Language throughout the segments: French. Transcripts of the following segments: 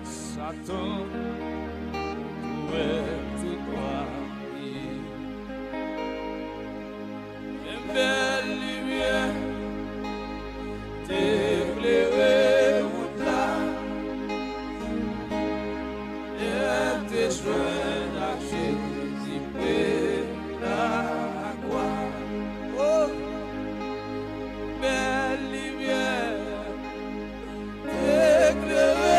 Satan, où est tout droit? Une belle lumière t'éclairer route là, et tes joints à Jésus près la croix. Oh, belle lumière t'éclairer.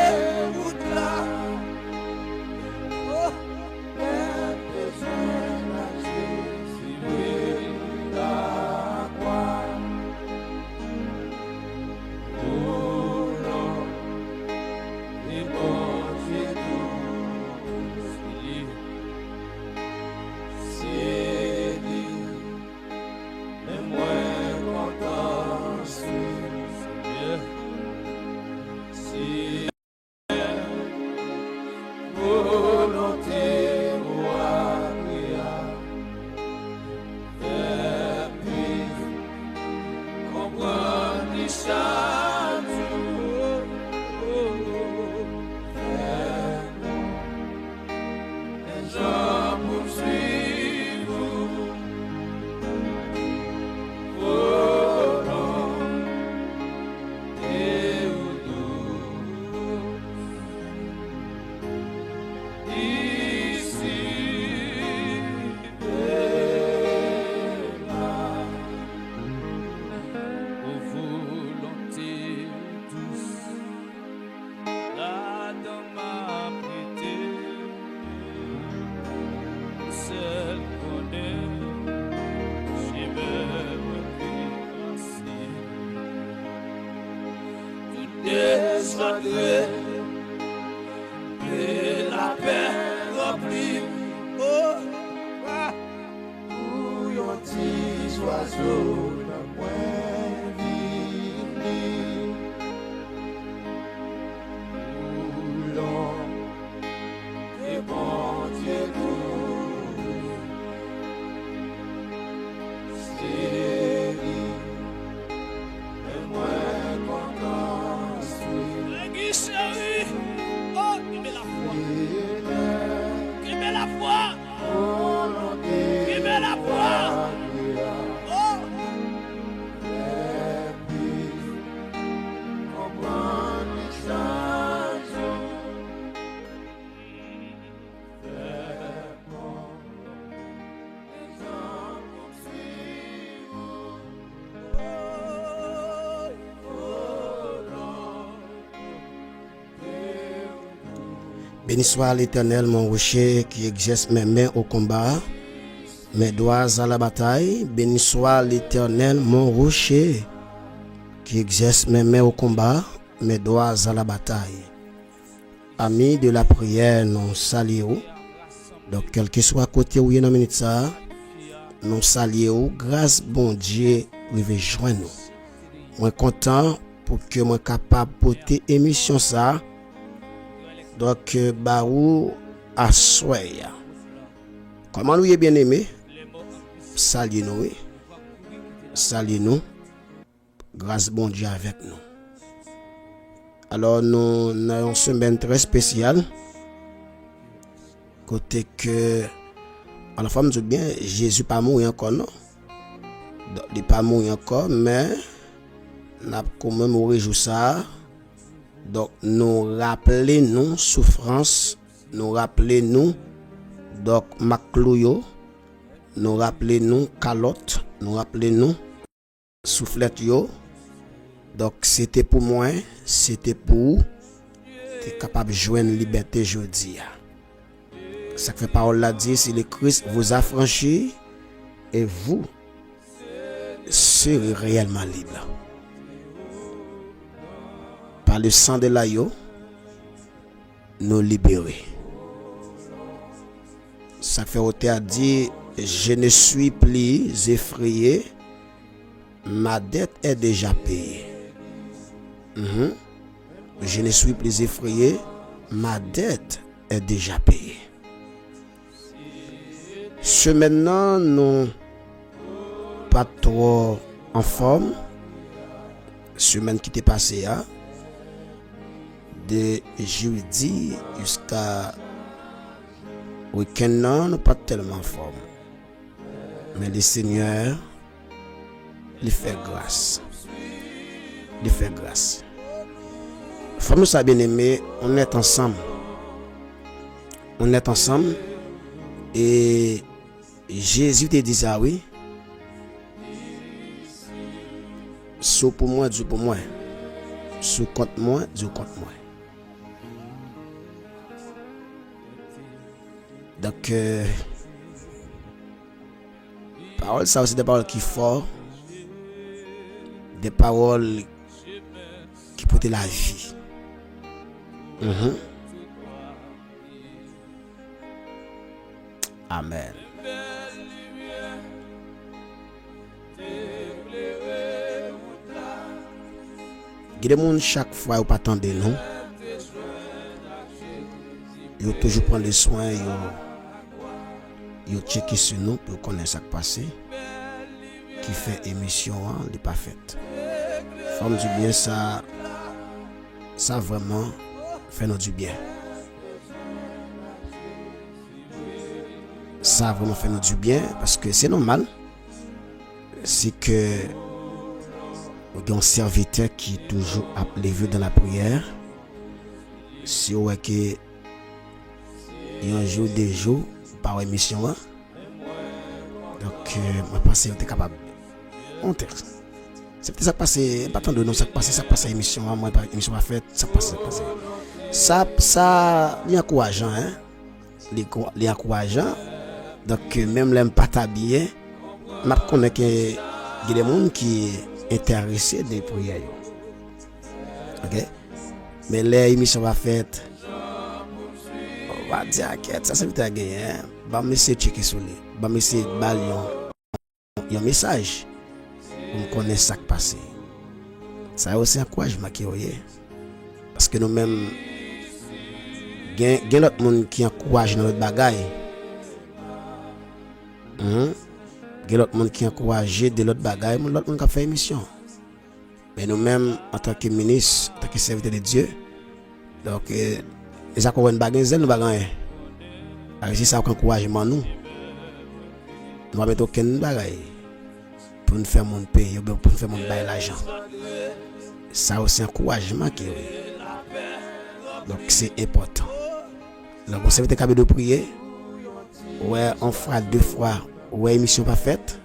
Et la paix remplie, oh, ah, où yon petit oiseau dans moins vini, où l'on est bon Dieu nous, c'est lui, et moi content suis. Chérie, oh, qui met la foi, qui met la foi, qui met la foi, oh, Béni soit l'Éternel, mon rocher, qui exerce mes mains au combat, mes doigts à la bataille. Béni soit l'Éternel, mon rocher, qui exerce mes mains au combat, mes doigts à la bataille. Amis de la prière, nous saluons. Donc, quel que soit côté où il y a une minute ça, nous saluons. Grâce, bon Dieu, vous joindre nous. Moi content pour que moi capable porter émission ça. Donc, Barou à soya. Comment nous y bien aimé? Salut nous. Salut nous. Grâce bon Dieu avec nous. Alors, nous avons une semaine très spéciale. Côté que, à la femme dit bien, Jésus pas mort encore, non? Il n'est pas mort encore, mais nous avons commémoré ça. Donc, nous rappelons nous souffrance, nous rappelons nous donc maclouyo, nous rappelons nous calotte, nous rappelons nous soufflette yo. Donc, c'était pour moi, c'était pour être capable de joindre liberté aujourd'hui. Ça fait parole là dit, si le Christ vous a franchi et vous serez réellement libre. Par le sang de l'agneau, nous libérer. Ça fait ôter à dire, je ne suis plus effrayé, ma dette est déjà payée. Je ne suis plus effrayé, ma dette est déjà payée. Ce maintenant, nous pas trop en forme. Semaine qui t'est passée, hein? De jeudi jusqu'à week-end, nous pas tellement en forme. Mais le Seigneur, il fait grâce. Il fait grâce. Famille, ça bien aimé, on est ensemble. On est ensemble. Et Jésus te dit ça, oui. Sous pour moi, Dieu pour moi. Sous contre moi, Dieu contre moi. Donc, paroles, ça aussi des paroles qui fortes, des paroles qui portent la vie. Amen. Il y a des gens chaque fois où pas attendre nous. Ils toujours prendre les soins, ils checker sur nous pour connaître ce qui passe. Qui fait émission, n'est pas faite. Femme du bien, ça vraiment fait nous du bien. Ça vraiment fait nous du bien parce que c'est normal. C'est que il y a un serviteur qui est toujours appelé dans la prière. Si on voit que il y a un jour, des jours par émission. Donc, je pense que vous êtes capable. C'est peut-être ça passé, pas tant de nous, ça passe à l'émission, moi, pas émission à faire, ça passe. Ça, il y a encourageant, hein. Il y a encourageant. Donc, même les pas habillés, je connais qu'il y a des gens qui sont intéressés des prières. Ok? Mais les émissions va faire, on va dire, ça c'est vite à gagner. Bah, me essayer de checker sur lui. Bah, me essayer de balayer un message. On connaît ça qui passe. Ça aussi un encouragement qui est. Parce que nous-mêmes, il y a d'autres gens qui encouragent dans notre bagaille. Il y a d'autres gens qui encouragent de l'autre bagaille, mais l'autre monde qui fait émission. Mais nous-mêmes, en tant que ministre, en tant que serviteur de Dieu, donc, les accords de bagaille, nous bagaille. Alors, si ça a un encouragement, nous ne mettons aucun bagaille pour nous faire mon payer, pour nous faire mon bail l'argent. Ça aussi un encouragement qui est. Donc, c'est important. Donc, vous savez, vous avez de prier. Ouais, on fera 2 fois. Ouais, émission pas faite.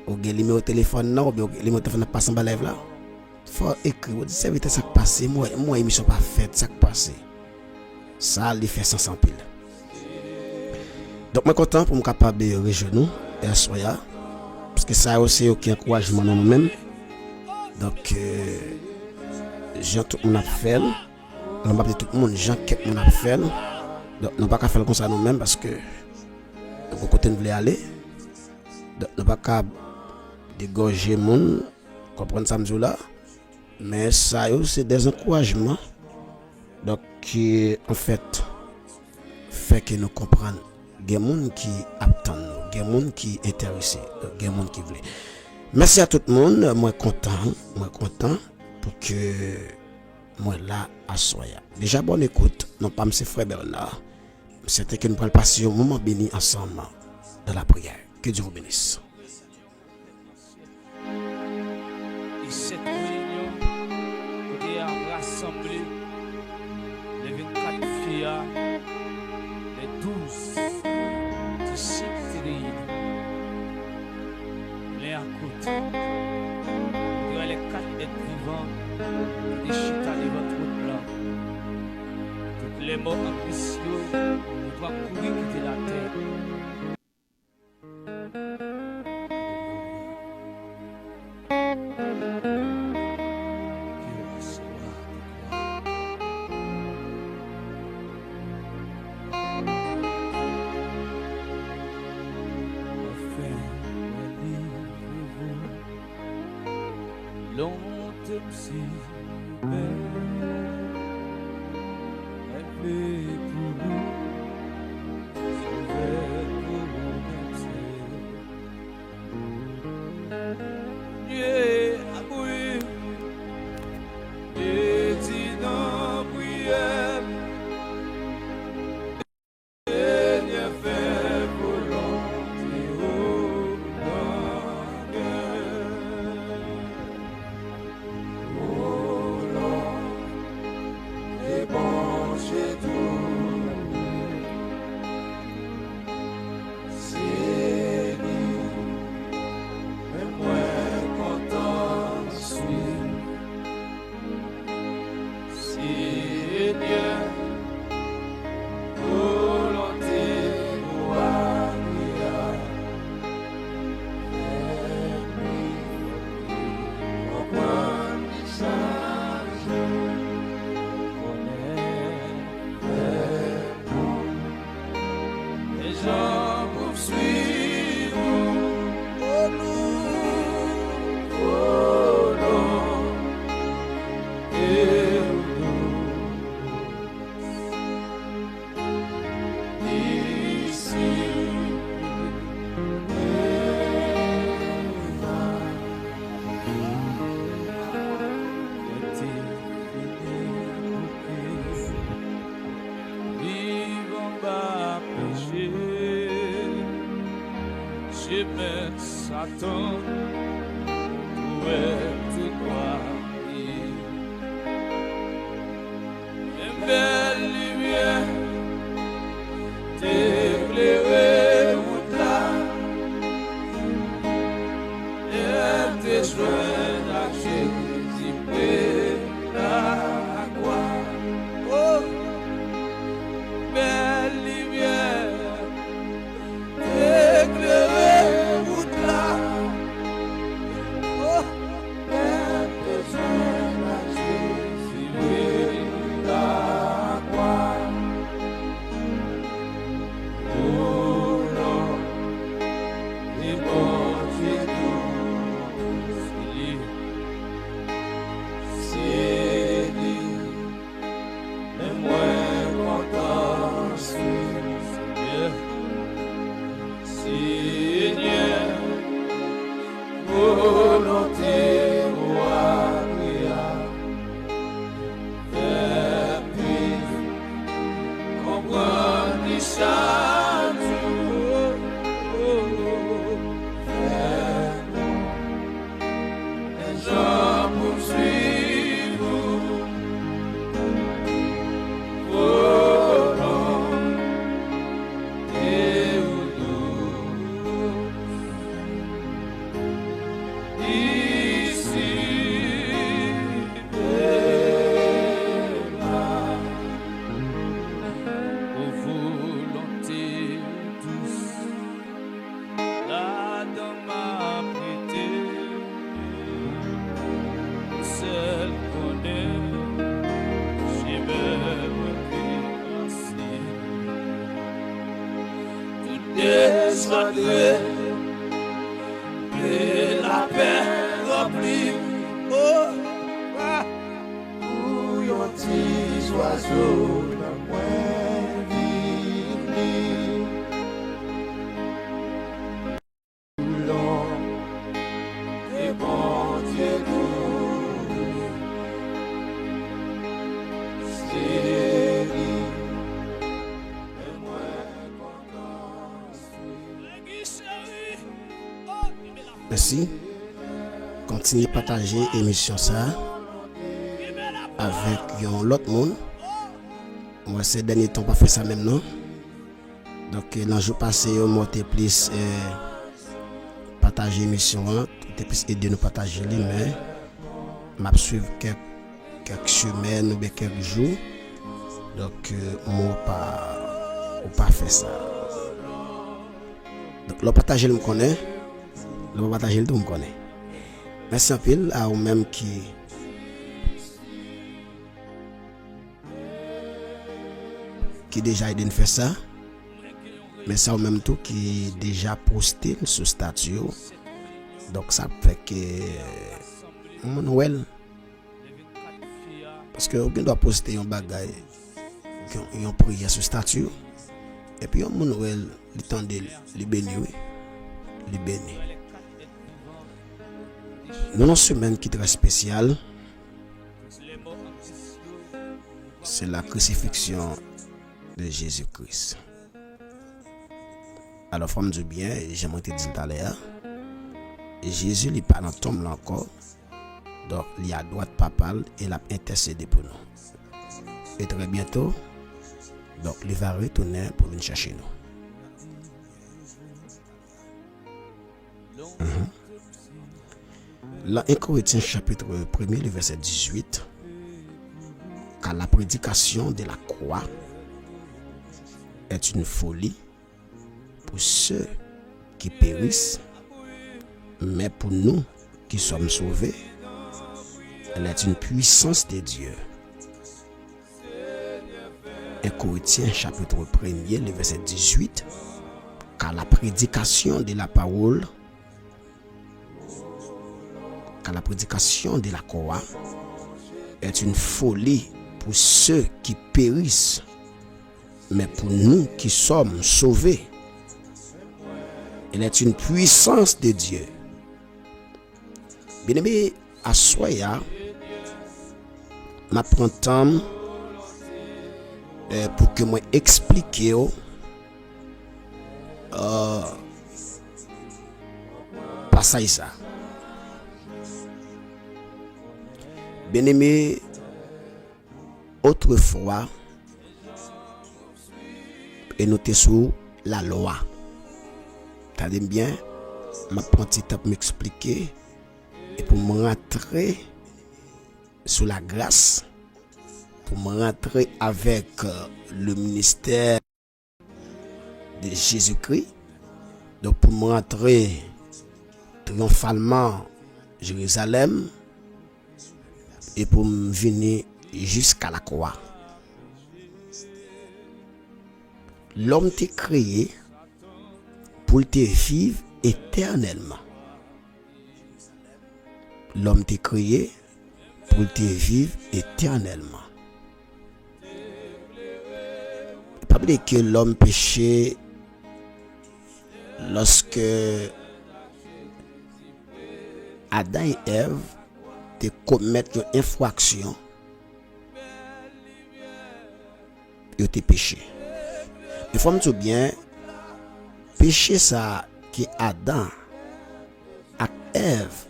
Ou bien, il met au téléphone, non, ou bien, il met au téléphone, passe en bas live là. faut écrire, vous dites, c'est vite ça qui passe, moi, émission pas faite, ça qui passe. Ça, il fait sans pile. Donc, je suis content pour me capable de rejoindre et soya. Parce que ça aussi, aucun encouragement dans nous-mêmes. Donc, Jean, tout le monde a fait. On va dire tout le monde, Jean, tout le monde a fait. Donc, nous ne pouvons pas faire comme ça nous-mêmes parce que nous côté nous voulons aller. Donc, nous ne pouvons pas dégorger le monde, comprendre ça là. Mais ça, c'est des encouragements. Donc, qui, en fait, fait que nous comprenions. Il y a des gens qui attendent, il y a des gens qui sont intéressés, il y a des gens qui veulent. Merci à tout le monde, moi content pour que moi là à soya. Déjà bonne écoute, non pas M. Frère Bernard. C'était que nous pourrons passer un moment béni ensemble dans la prière. Que Dieu vous bénisse. Et cette réunion, vous avez rassemblé les 24 filles, les 12 disciples réunis, l'un à côté. Vous avez les 4 êtres vivants, des chita devant votre blanc. Toutes les morts en Christ, nous doivent courir quitter la terre. Longtemps si belle, elle fait pour nous, sauver pour nous. Dieu a brûlé, Dieu dit dans prière, Seigneur fait volonté au Satan, où est-tu toi? Une belle lumière t'éclairer au-delà, et elle te joint à Jésus, à quoi? Oh, belle lumière t'éclairer au-delà. soit loué. Et la paix remplie. Oh, ah. Où yon petits oiseaux dans moins vini. Long et bon Dieu nous. C'est lui. Et moi content. Merci. Continuez à partager l'émission ça avec l'autre monde. Moi, ces derniers temps, pas fait ça même non. Donc, dans le jour passé, on monte plus partager l'émission, tout plus aider nous partager les mais m'a suivre quelques semaines ou bien quelques jours. Donc, moi pas fait ça. Donc, le partager le me connaît, le partager le tout me connaît. Merci un peu à vous même qui déjà aidé à faire ça. Mais ça au même tout qui déjà posté sur statut. Donc ça fait que Manuel parce que on doit poster un bagage un prière sur statut et puis Manuel il tendait les bénir les bénir. Nous une semaine qui est très spéciale. C'est la crucifixion de Jésus-Christ. Alors, faut me dire bien, j'aimerais te dire tout à l'heure, Jésus n'est pas dans le tombe là encore. Donc, il est à droite papale et il a intercédé pour nous. Et très bientôt, donc, il va retourner pour venir chercher nous. Dans 1 Corinthiens chapitre 1er, le verset 18, car la prédication de la croix est une folie pour ceux qui périssent, mais pour nous qui sommes sauvés, elle est une puissance de Dieu. 1 Corinthiens chapitre 1er, le verset 18, car la prédication de la parole, car la prédication de la croix est une folie pour ceux qui périssent, mais pour nous qui sommes sauvés, elle est une puissance de Dieu. Bien aimé, à Soya, m'apprends temps pour que moi explique passage ça. Bien aimé, autrefois, et nous sommes sous la loi. T'as bien, ma petite tape m'expliquer et pour me rentrer sous la grâce, pour me rentrer avec le ministère de Jésus-Christ, donc pour me rentrer triomphalement Jérusalem et pour me venir jusqu'à la croix. L'homme t'est créé pour te vivre éternellement. L'homme t'est créé pour te vivre éternellement. Pas oublier que l'homme péché lorsque Adam et Ève te commettent une infraction, ils te péché. Il faut me dire bien, péché ça que Adam et Ève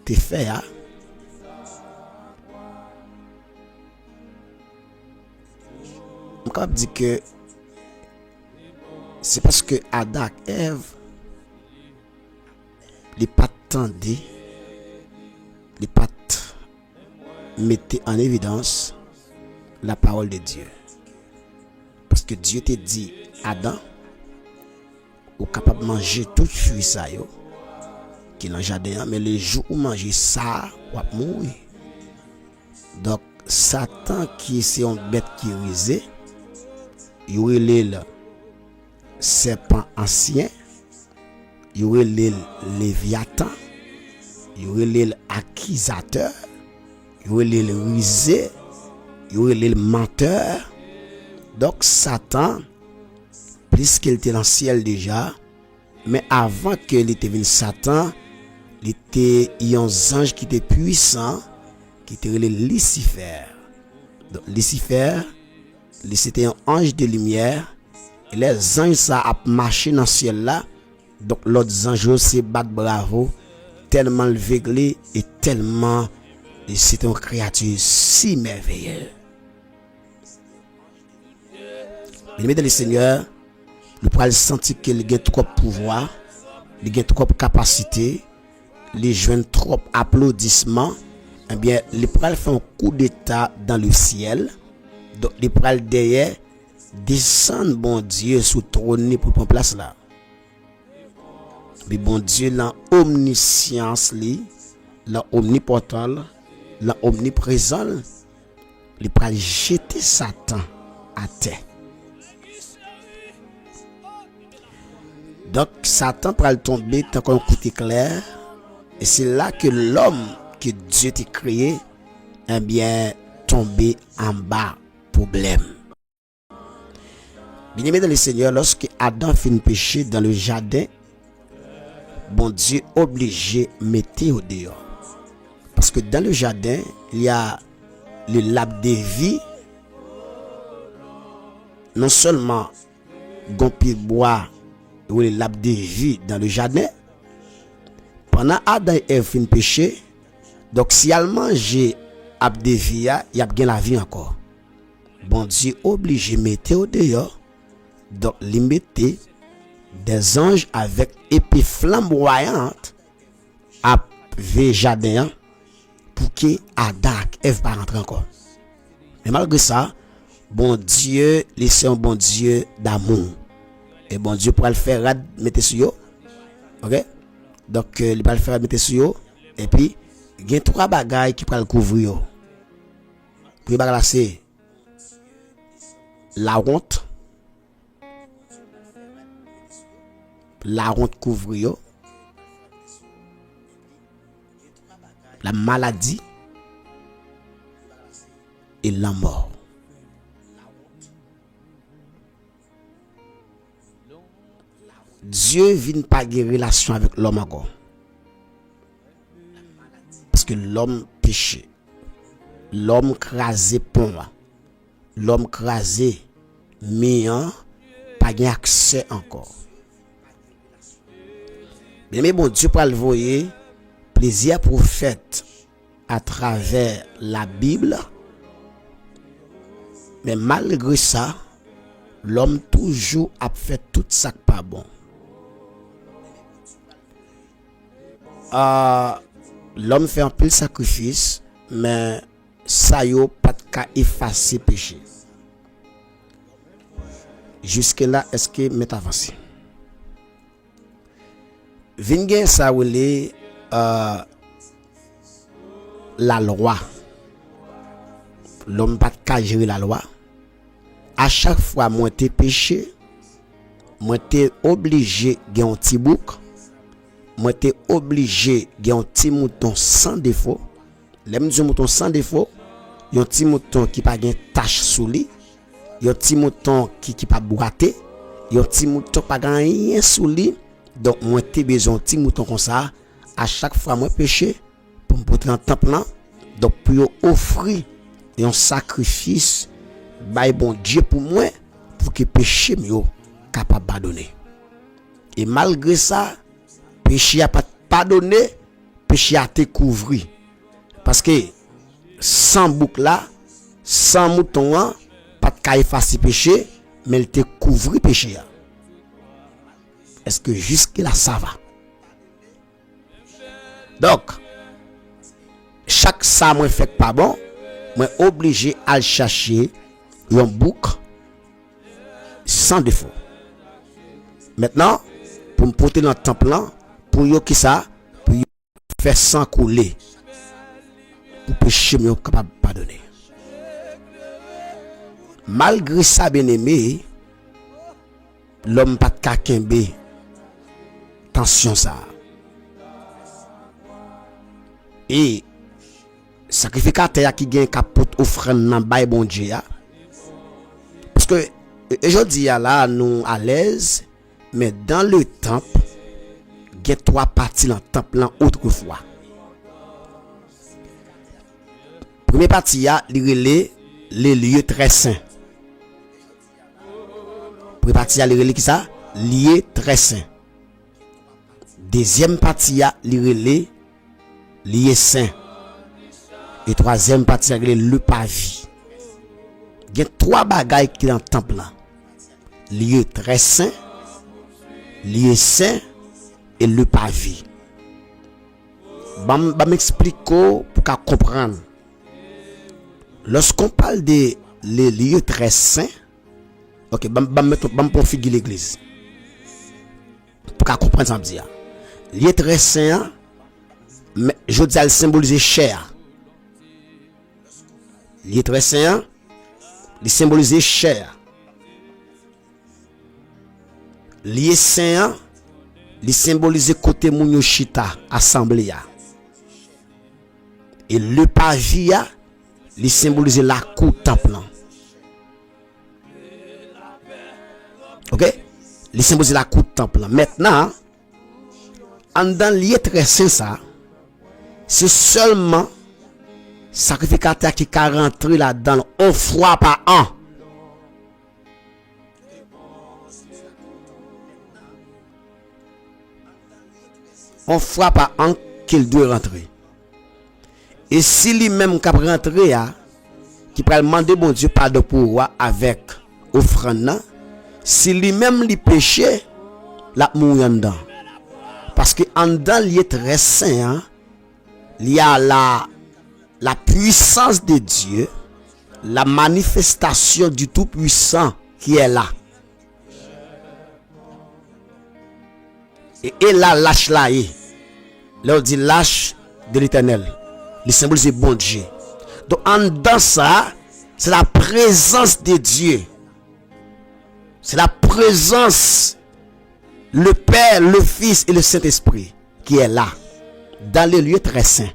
te fait, je peux dire que c'est parce que Adam et Ève les pas tendaient, les pas mettaient en évidence la parole de Dieu. Parce que Dieu te dit, Adam, ou capable de manger tout fruit ça yo, qui est dans le jardin, mais le jour où manger ça, ou va mourir. Donc, Satan qui c'est une bête qui risée, il est le serpent ancien, il y a les Léviathan, il y a les accusateur, il y a les rusé, il y a les menteur. Donc Satan, plus qu'il était dans le ciel déjà, mais avant qu'il était venu Satan, il était un ange qui était puissant, qui était Lucifer. Donc Lucifer, c'était un ange de lumière. Et les anges ça a marché dans le ciel là. Donc l'autre ange se bat bravo, tellement le véglé et tellement c'est une créature si merveilleuse. Bien-aimé dans le Seigneur, nous pourrons sentir qu'il a trop de pouvoir, il a trop de capacité, il joue trop d'applaudissements. Eh bien, il pourra faire un coup d'état dans le ciel. Donc, il pourra derrière descendre, bon Dieu, sous trône pour prendre place là. Mais bon Dieu, l'omniscience, l'omnipotent, l'omniprésent, il pourra jeter Satan à terre. Donc, Satan pourra tomber tant qu'on coup éclair. Et c'est là que l'homme que Dieu t'a créé, eh bien, tomber en bas, problème. Bien-aimé dans le Seigneur, lorsque Adam fit péché dans le jardin, bon Dieu obligé mettre au dehors. Parce que dans le jardin, il y a le lac de vie, non seulement gonpi bois ou le lac de vie dans le jardin. Pendant Adam et Ève fin péché, donc si elle mange ab de vie, il y a bien la vie encore. Bon Dieu obligé mettre au dehors. Donc il mettait des anges avec épée flamboyante à jardin pour que Adam et Ève pas rentrer encore. Mais malgré ça, bon Dieu, c'est un bon Dieu d'amour. Et bon Dieu pourra le faire mettre sur eux. OK? Donc il va le faire mettre sur eux et puis il y a trois bagailles qui pourra le couvrir. Puis bagage c'est la honte. La honte couvre yo. La maladie et la mort. Dieu vient pas guérir relation avec l'homme encore. Parce que l'homme péché. L'homme crasé pont. L'homme crasé méant pas gain accès encore. Mais bon Dieu pour le voyer plaisir prophète à travers la Bible. Mais malgré ça, l'homme toujours a fait tout ça pas bon. L'homme fait un peu de sacrifice, mais ça yo pas de cas effacer péché. Jusque là, est-ce que m'est avancé? Vingen ça wele la loi. L'homme pas de cas gérer la loi. À chaque fois moi t'ai péché, moi t'ai obligé de un petit bouc. Moi t'ai obligé de un petit mouton sans défaut. L'aime du mouton sans défaut, un petit mouton qui pas gain tache sous lui, un petit mouton qui pas boité, un petit mouton pas gain rien sous lui. Donc moi t'ai besoin un petit mouton comme ça à chaque fois moi péché pour me porter en temple là. Donc pour offrir un sacrifice by bon Dieu pour moi pour que péché mieux capable pardonner. Et malgré ça, péché a pas pardonné, péché a te couvri. Parce que sans bouc là, sans mouton là, pas de cas effacer péché, mais il te couvri péché. Est-ce que jusque là ça va? Donc chaque ça moi fait pas bon, moi obligé à chercher un bouc sans défaut. Maintenant, pour me porter dans le temple là, pour yo qui ça, pour yo faire sang couler. Pour pécher mieux capable de pardonner. Malgré ça bien aimé, l'homme pas de kakembe tension ça. Et sacrificateur qui gagne capote offrande dans bail bon Dieu. Parce que aujourd'hui là nous à l'aise, mais dans le temple, il y a 3 parties dans le temple là autrefois. Première partie a les lieux très saints. Première partie a les qui ça? Lieux très saints. Deuxième partie a les lieux saints. Et troisième partie a le pavis. Il y a 3 bagailles qui dans le temple là. Lieu très saint, lieu saint et le pavis. Je m'explique pour qu'on comprenne. Lorsqu'on parle de les lieux très saints, ok, je vais figurer l'église. Pour qu'on comprenne ça, je dis. Lieu très saint, je dis à symboliser chair. Lieu très saint, il symboliser chair. Lieu saint, il symboliser côté moun chita assemblée. Et le pavis, il symboliser la cour temple. OK? Il symboliser la cour temple. Maintenant, en dans lieu très saint ça, c'est seulement sacrificateur qui a rentré là-dedans une fois par an. Une fois par an qu'il doit rentrer. Et si lui-même qui a rentré, qui peut demander bon Dieu pardon pour avec offrande, si lui-même lui péché, la mourir dedans. Parce que en dedans il est très saint, il y a la puissance de Dieu, la manifestation du Tout-Puissant qui est là. Et là, lâche là, là on dit lâche de l'Éternel. Le symbole c'est bon Dieu. Donc en dans ça, c'est la présence de Dieu. C'est la présence, le Père, le Fils et le Saint-Esprit qui est là, dans les lieux très saints.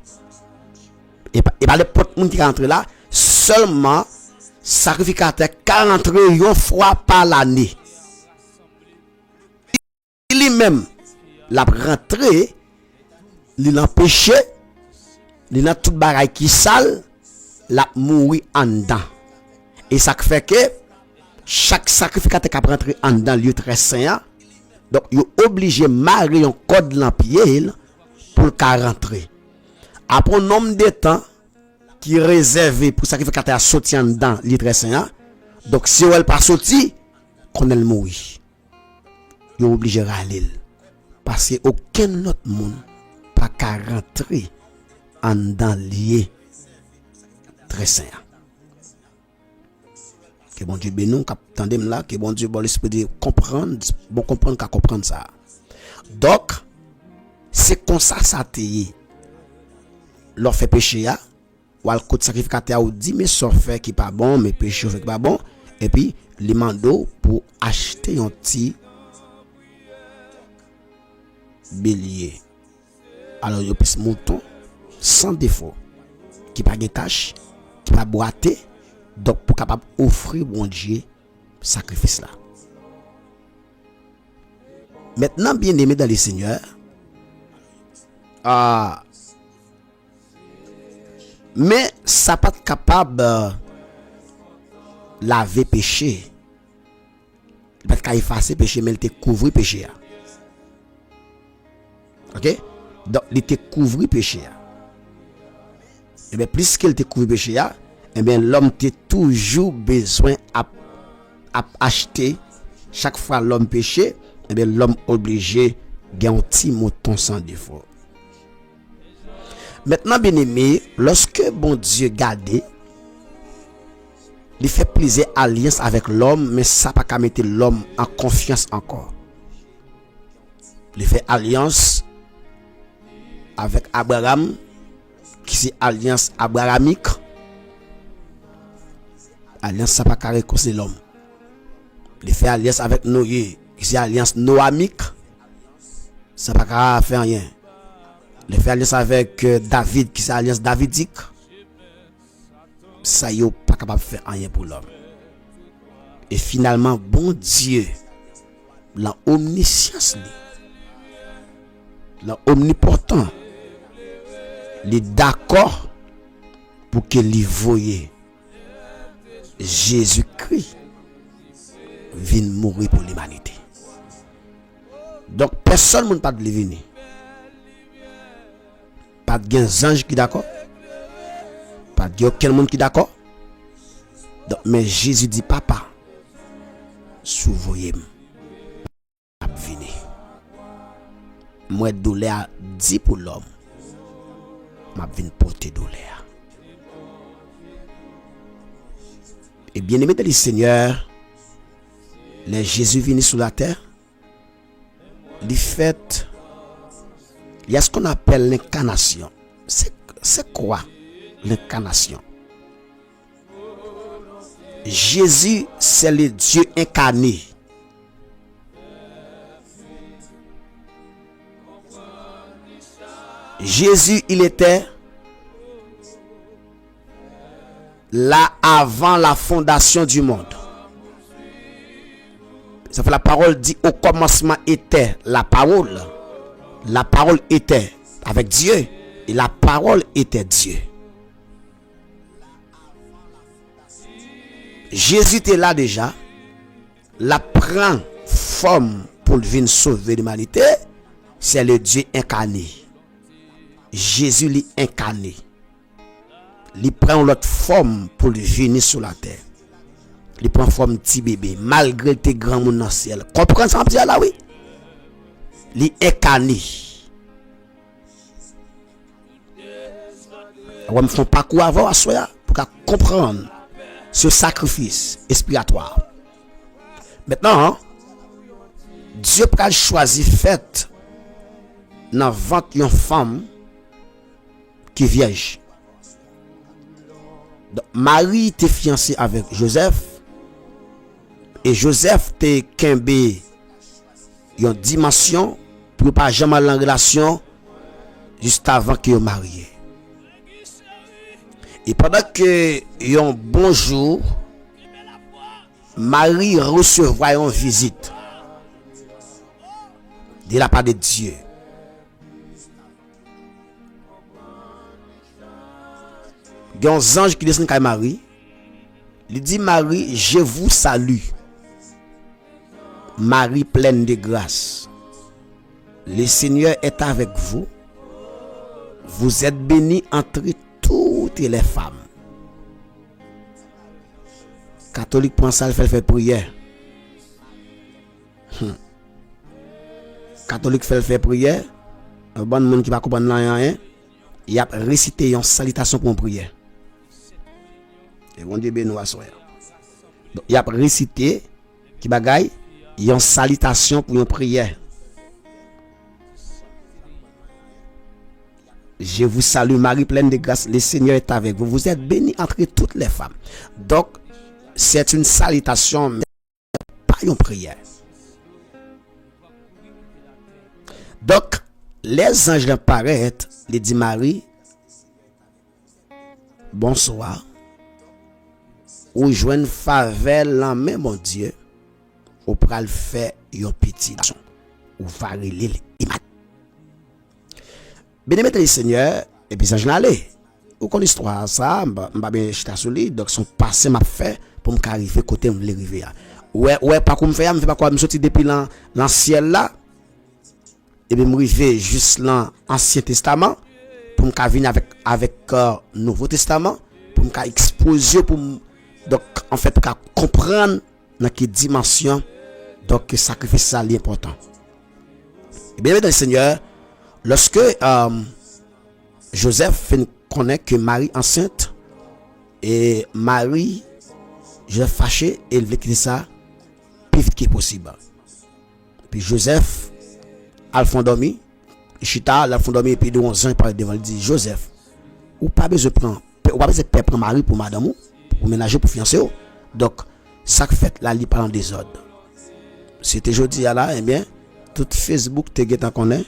Et pas les portes qui rentrent là, seulement sacrificateur 40 une fois par l'année. Lui-même, la rentrée, il a péché, il a tout bagaille qui sale, la mourir en dedans. Et ça fait que chaque sacrificateur qui rentré en dedans lieu très saint, donc il est obligé de marier un code dans pied pour rentrer. Après un nombre de temps qui est réservé pour sacrificateur sortir en dedans lieu très saint, donc si elle pas sorti, qu'on elle mourir. Il est obligé de râler. Parce que aucun autre monde pas qu'à rentrer en dans lié très saint. Que bon Dieu bénisse, qu'attendez là, que bon Dieu bon l'esprit de comprendre, bon comprendre qu'à comprendre ça. Donc c'est comme ça t'est leur fait péché à ou al côté sacrificateur ou dit mais ça fait qui pas bon, mais péché fait qui pas bon et puis les mando pour acheter un petit bélier. Alors il y a plus mouton sans défaut qui pas de tâche, qui pas boiter, donc pour capable offrir bon Dieu sacrifice là. Maintenant bien aimé dans les seigneurs, mais ça pas capable laver péché. Il pas capable effacer péché mais il te couvrir péché. OK? Donc il te couvrir péché. Et bien plus qu'il te couvre péché, et bien l'homme te toujours besoin à acheter chaque fois l'homme péché, et bien l'homme obligé gagner un petit mouton sans défaut. Maintenant bien aimé, lorsque bon Dieu garde, il fait plaisir alliance avec l'homme, mais ça pas qu'à mettre l'homme en confiance encore. Il fait alliance avec Abraham, qui c'est alliance abrahamique. Alliance ça pas carré c'est l'homme. Il fait alliance avec Noé, qui c'est alliance noamique. Ça n'a pas faire rien. Le fait alliance avec David, qui c'est alliance davidique, ça y est pas capable de faire rien pour l'homme. Et finalement, bon Dieu, la omniscience, la omnipotent, il est d'accord pour que lui voyez Jésus-Christ vienne mourir pour l'humanité. Donc personne ne peut pas venir. Pas de ange qui d'accord. Pas de aucun monde qui d'accord. Donc mais Jésus dit papa, souvoyez-moi. Venez. Moi douleur dit pour l'homme. M'a vinn porter douleur. Et bien aimé de le Seigneur, les Jésus venu sur la terre, il fait, il y a ce qu'on appelle l'incarnation. C'est quoi l'incarnation? Jésus, c'est le Dieu incarné. Jésus, il était là avant la fondation du monde. Ça fait la parole dit au commencement était la parole. La parole était avec Dieu et la parole était Dieu. Jésus était là déjà. La prend forme pour venir sauver l'humanité. C'est le Dieu incarné. Jésus l'est incarné. Il prend l'autre forme pour venir sur la terre. Il prend forme petit bébé malgré tes grands monde dans le ciel. Comprenez ça dire là oui. Il est incarné. On me font parcours avant à soi pour comprendre ce sacrifice expiatoire. Maintenant, Dieu a choisi fait dans ventre une femme qui est vierge. Donc, Marie était fiancée avec Joseph et Joseph était kembe une dimension pour pas jamais en relation juste avant qu'il marié. Et pendant que un bon jour, Marie recevra une visite de la part de Dieu. Il y a un ange qui descend à Marie. Il dit Marie, je vous salue. Marie pleine de grâce. Le Seigneur est avec vous. Vous êtes bénie entre toutes les femmes. Catholique prend ça, elle fait prière. Catholique fait prière. Un bon monde qui va comprendre rien. Il a récité une salutation pour une prière. Et bon Dieu béni à soi. Donc il a récité qui bagaille une salutation pour une prière. Je vous salue Marie pleine de grâce, le Seigneur est avec vous. Vous êtes bénie entre toutes les femmes. Donc c'est une salutation, mais pas une prière. Donc les anges apparaissent, les dit Marie, bonsoir. Ou joindre faveur en main mon Dieu, ou pral faire un petit garçon, ou variler l'image. Bien-aimé le Seigneur, et puis ça je n'allais. Ou qu'on histoire ça, m'a bien jeté sur lui, donc son passé m'a fait pour me arriver côté me arriver. Ouais pas comme faire, me fait pas quoi me sortir depuis l'ancien là. Et bien me arriver juste l'Ancien Testament pour me venir avec Nouveau Testament pour me exposer pour donc en fait pour comprendre dans quelle dimension donc sacrifice ça est important. Et bien dans le Seigneur, lorsque Joseph connaît que Marie enceinte et Marie Joseph fâché et il veut quitter ça plus vite que possible. Puis Joseph Alphondomi, Chita, Alphondomi, et puis de 11 ans, il parle devant, il dit Joseph, ou pas besoin de prendre Marie pour madame, pour ménager, pour fiancer. Donc, ça fait la lit par en désordre. C'était jeudi là, eh bien, tout Facebook te geta connaît,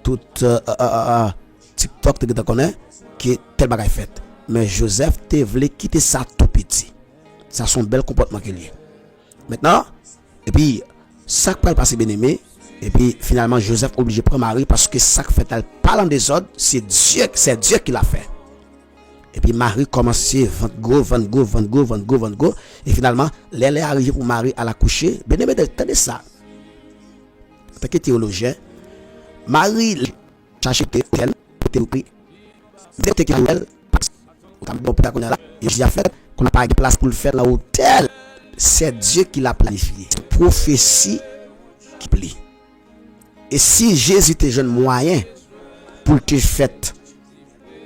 tout TikTok te geta connaît qui tel bagay fait. Mais Joseph te voulait quitter ça tout petit. Ça son bel comportement qu'il y a. Maintenant, et puis ça peut passer bien aimé, et puis finalement Joseph obligé de prendre Marie parce que ça fait elle parle en désordre, c'est Dieu qui l'a fait. Et puis Marie commence à vendre go, et finalement elle est arrivée pour Marie à la coucher. Bien aimé, attendez ça. En tant que théologien, Marie cherche elle pris dès que elle il a fait qu'on n'a pas de place pour le faire dans l'hôtel. C'est Dieu qui l'a planifié. C'est prophétie qui plie. Et si Jésus te jeune moyen pour te faire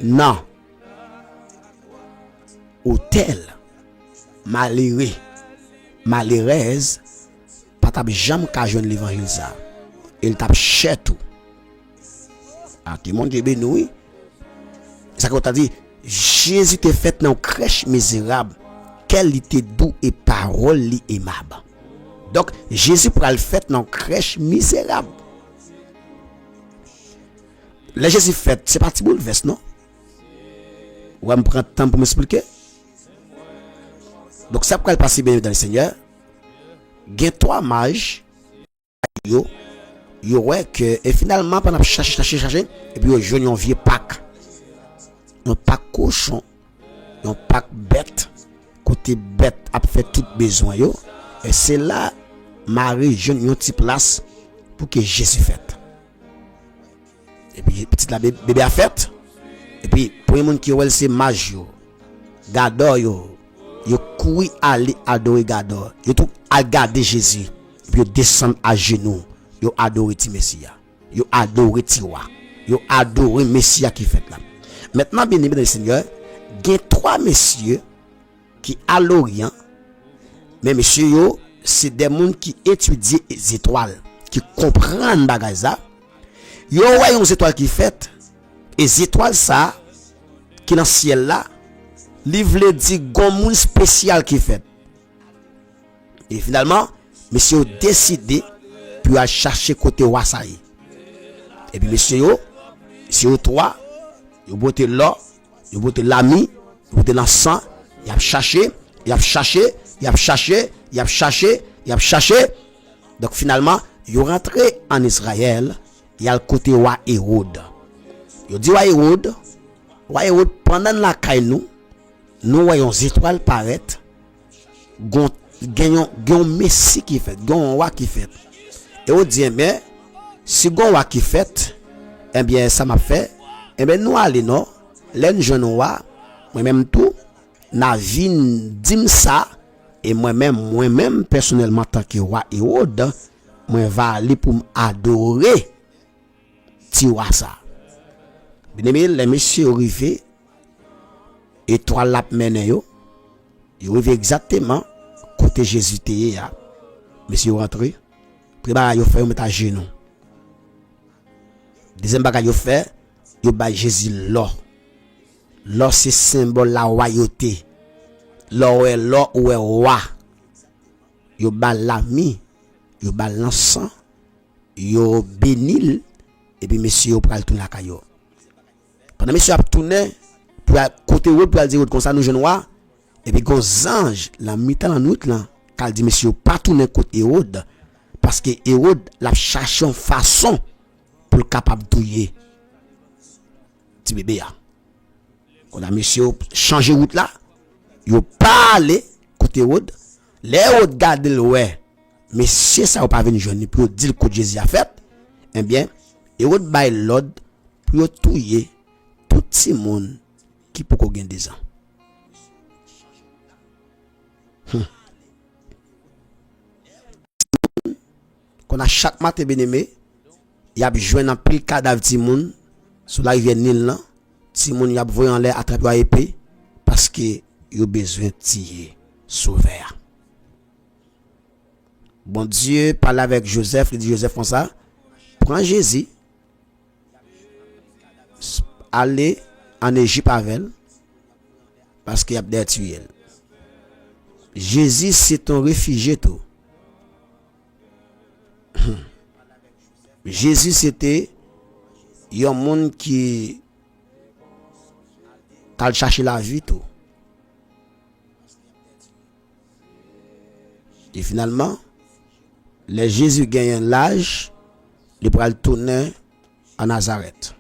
non hôtel malheureux malheureuse pas t'a jamais qu'à jeune l'évangile ça. Il t'a cher tout. Ah, tout le monde est béni. Ça qu'on t'a dit Jésus te fait dans crèche misérable, qualité doux et parole li aimable. Donc Jésus pour le fait dans crèche misérable. Le Jésus fait, c'est pas petit bouleverse non? Ouais, me prendre temps pour m'expliquer. Donc ça pourrait passer bien dans le Seigneur. Gen 3 mages yo ouais que et finalement pendant chercher et puis yo joine un vieux Pâques. Un Pâques cochon, un Pâques bête, côté bête a fait tout besoin yo et c'est là Marie jeune une petite place pour que Jésus fête. Et puis petite la bébé a fait et puis pour les monde qui ouais c'est mage yo gador yo couri aller adorer gador yo tout à garder Jésus puis yo descend à genoux yo adorer ti Messia yo adorer ti roi yo adorer Messia qui fait là. Maintenant bien aimé dans le Seigneur, il y a 3 messieurs qui à l'Orient, mais messieurs yo c'est des gens qui étudient les étoiles, qui comprennent bagay ça. Yo voyez une étoile qui fait et les étoiles ça qui dans ciel là, li vle di gon moun spécial qui fait. Et finalement, messieurs décidé puis à chercher côté roi ça y. Et puis messieurs yo 3 yo bote l'or, yo bote l'ami, yo bote l'encens, y a cherché. Donc finalement, yo rentré en Israël, y a le côté roi Hérode. Yo dit roi Hérode pendant la caille nous voyons étoiles paraître, gon messie qui fait, gon roi qui fait. Et on dit mais si gon roi qui fait, eh bien ça m'a fait. Eh bien, nous allons, non, les jeunes roi, moi-même tout, na vin dim ça, et moi-même, personnellement, tant que roi Hérode, moi va aller pour m'adorer, ti roi ça. Bien aimé, les messieurs arrivés, étoile la mène yo, ils arrivent exactement, côté Jésus te ya, messieurs rentré, préparez yo fait, mettre à genoux. Deuxième bagage yo fait, yo ba Jésus l'or. L'or c'est symbole la royauté. L'or ou est roi. Yo ba l'ami, yo ba l'encens, yo bénil et puis monsieur pral tourner la caillou. Pendant monsieur a tourné pour côté route pour dire comme ça nous jeunes rois et puis gon ange la mitan la nuit là, qu'al dit monsieur pas tourner côté Hérode parce que Hérode l'a cherché une façon pour capable touyer petit bébé là. Quand a monsieur changer route là, yo pas aller côté route, les autres garder le ouais. Monsieur ça pas venir joindre pour dire que Jésus a fait. Eh bien, Hérode bail l'ordre pour touyer tout petit monde qui peut gagner des ans. Quand a chaque matin bien aimé, y a besoin d'un pile cadavre petit monde sur la rivière Nil là. Si moun y a voyé en l'air attraper à épée parce que y a besoin de tirer sauveur. Bon Dieu parle avec Joseph, il dit Joseph comme ça, prends Jésus, allez en Égypte avec elle parce qu'il y a des tués. Jésus c'est ton réfugié tout. Jésus c'était un monde qui a cherché la vie tout. Et finalement, les Jésus gagne l'âge, il pourra le tourner à Nazareth.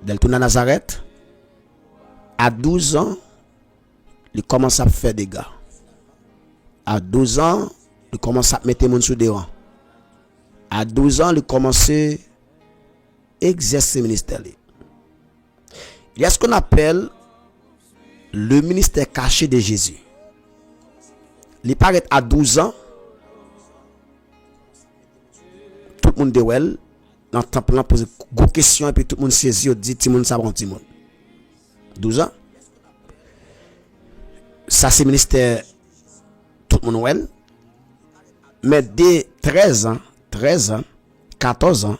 Dès le tourner à Nazareth, à 12 ans, il commence à faire des dégâts. À 12 ans, il commence à mettre les gens sous des rangs. À 12 ans, il commence à exercer le ministère. Il y a ce qu'on appelle le ministère caché de Jésus. Il paraît à 12 ans, tout le monde dit well, dans le temple, on pose une question et puis tout le monde saisit et dit tout le monde ça prend tout le monde. 12 ans. Ça c'est ministère tout le monde well. Mais dès 13 ans, 14 ans,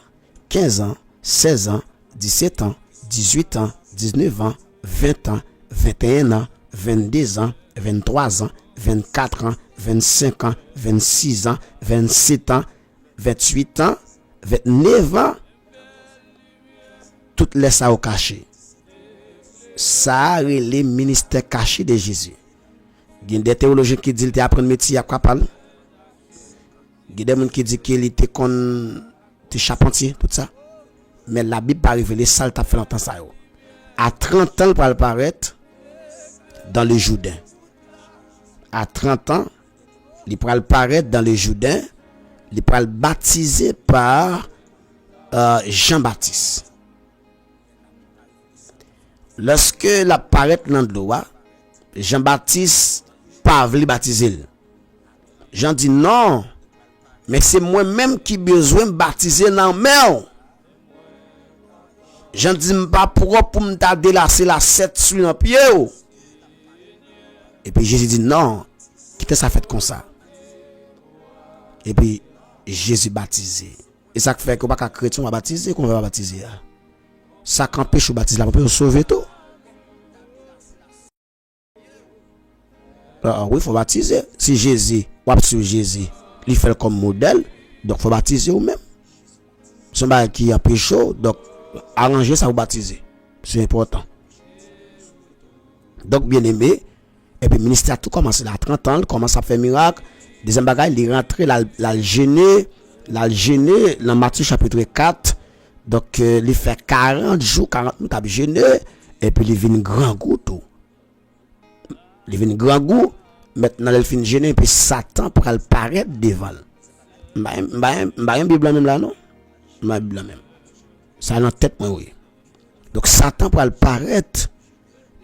15 ans, 16 ans, 17 ans, 18 ans, 19 ans, 20 ans, 21 ans, 22 ans, 23 ans, 24 ans, 25 ans, 26 ans, 27 ans, 28 ans, 29 ans, tout laisse ça au caché. Ça les ministères cachés de Jésus. Il y a des théologiens qui disent qu'il apprend métier à quoi parler. Il y a des gens qui disent qu'il était comme charpentier, tout ça. Mais la Bible pas révéler ça, il t'a fait longtemps ça. À 30 ans, il va apparaître dans le Jourdain. À 30 ans, il va apparaître dans le Jourdain. Il va baptisé par Jean-Baptiste. Lorsque il apparaît dans l'eau, Jean-Baptiste pas voulu baptiser. Jean dit non, mais c'est moi-même qui besoin de baptiser dans mer. Jean dit pas propre pour me délasser la 7 sur le pied. Et puis Jésus dit non, quittez ça fait comme ça. Et puis Jésus baptisé. Et ça fait qu'on va pas chrétien va baptiser, qu'on va baptiser. Ça qu'empêche de baptiser, la peut sauver tout. Oui, il faut baptiser. Si Jésus, ou sur Jésus, il fait comme modèle, donc il faut baptiser ou même. Si on qui a péché, donc arranger ça ou baptiser. C'est important. Donc, bien aimé, et puis le ministère a tout commencé à 30 ans, il commence à faire miracle. Deuxième bagage, il est rentré, la gêné dans Matthieu chapitre 4. Donc, il fait 40 jours, 40 minutes à gêner, et puis il vient grand goût tout. Il vient grand goût, maintenant il finit gêner, et puis Satan pour apparaître devant. Une Bible même là, non? Ma Bible même. Ça a dans tête, moi, oui. Donc, Satan pour apparaître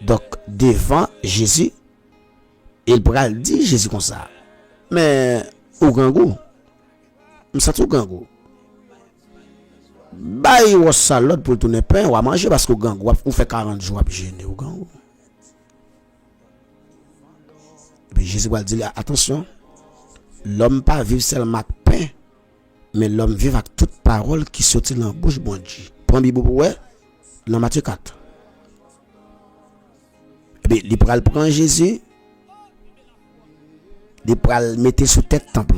donc, devant Jésus, il pourra dire Jésus comme ça. Mais, au grand goût, je sens au grand goût. Bah, il y a salade pour tourner pain, ou à manger parce qu'au grand goût, on fait 40 jours à gêner au grand goût. Puis Jésus va dire attention, l'homme pas vivre seulement avec pain, mais l'homme vit avec toute parole qui sortit dans la bouche de bon Dieu. Prends Bible pour ouais, dans Matthieu 4. Et puis il prend Jésus, il prend le mettre sous tête temple.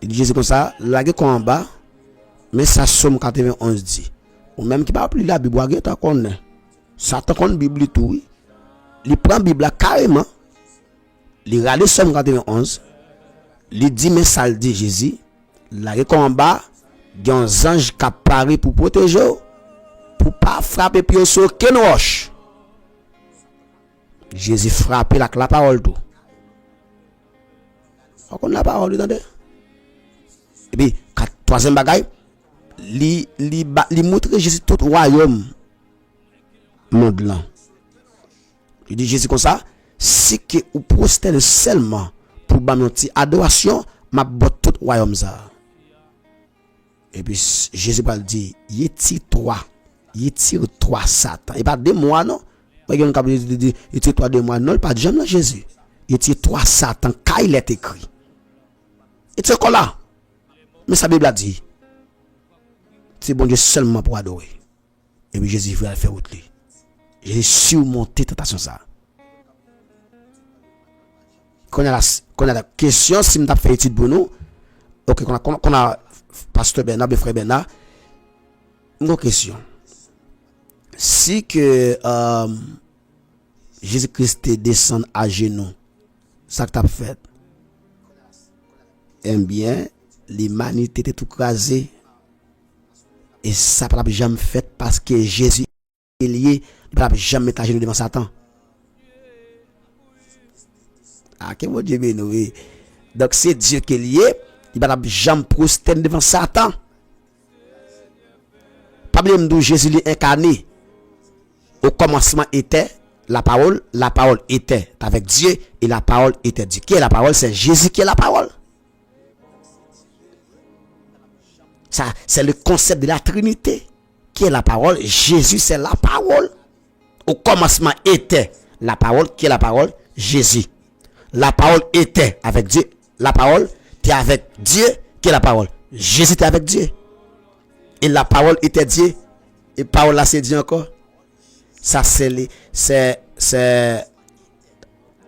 Il dit Jésus comme ça, la gueule en bas, mais ça somme 91 dit. Ou même qui pas plus la Bible, tu connais. Ça te connaît Bible tout oui. Il prend Bible carrément. Il regarde Somme 91, il dit mais ça le dit Jésus, la combat, il y a un ange qui apparaît pour protéger, pour pas frapper pied sur aucune roche. Jésus frappe la parole tout. On la parole entendez? Et puis troisième bagaille, il montre Jésus tout royaume monde là. Il dit Jésus comme ça. Si que ou prosterne seulement pour bamenti adoration m'a bot tout royaume ça. Et puis Jésus va dire il tire trois Satan. Et pas deux mois non. Pas quelqu'un qui dit il tire trois deux mois non, pas jamais Jésus. Il tire trois Satan quand il est écrit. Et c'est quoi là? Mais sa Bible a dit c'est bon Dieu seulement pour adorer. Et puis Jésus va faire autre. J'ai surmonté tentation ça. qu'on a la question si m't'a fait étude pour nous. OK, qu'on a pasteur Bernard, le frère Bernard. Une question. Si que Jésus-Christ descend à genoux, ça que t'as fait. Eh bien, l'humanité était tout crasée. Et ça ne peut jamais fait parce que Jésus est lié. Il ne peut jamais mettre à genoux devant Satan. Ah, que mon Dieu béni. Donc c'est Dieu qui est lié. Il ne peut jamais prosterner devant Satan. Pas même d'où Jésus est incarné. Au commencement était la parole était avec Dieu et la parole était Dieu. Qui est la parole? C'est Jésus qui est la parole. Ça, c'est le concept de la Trinité. Qui est la parole? Jésus, c'est la parole. Au commencement était la parole. Qui est la parole? Jésus. La parole était avec Dieu. La parole, tu es avec Dieu. Qui est la parole? Jésus était avec Dieu. Et la parole était Dieu. Et parole là, c'est Dieu encore. Ça, c'est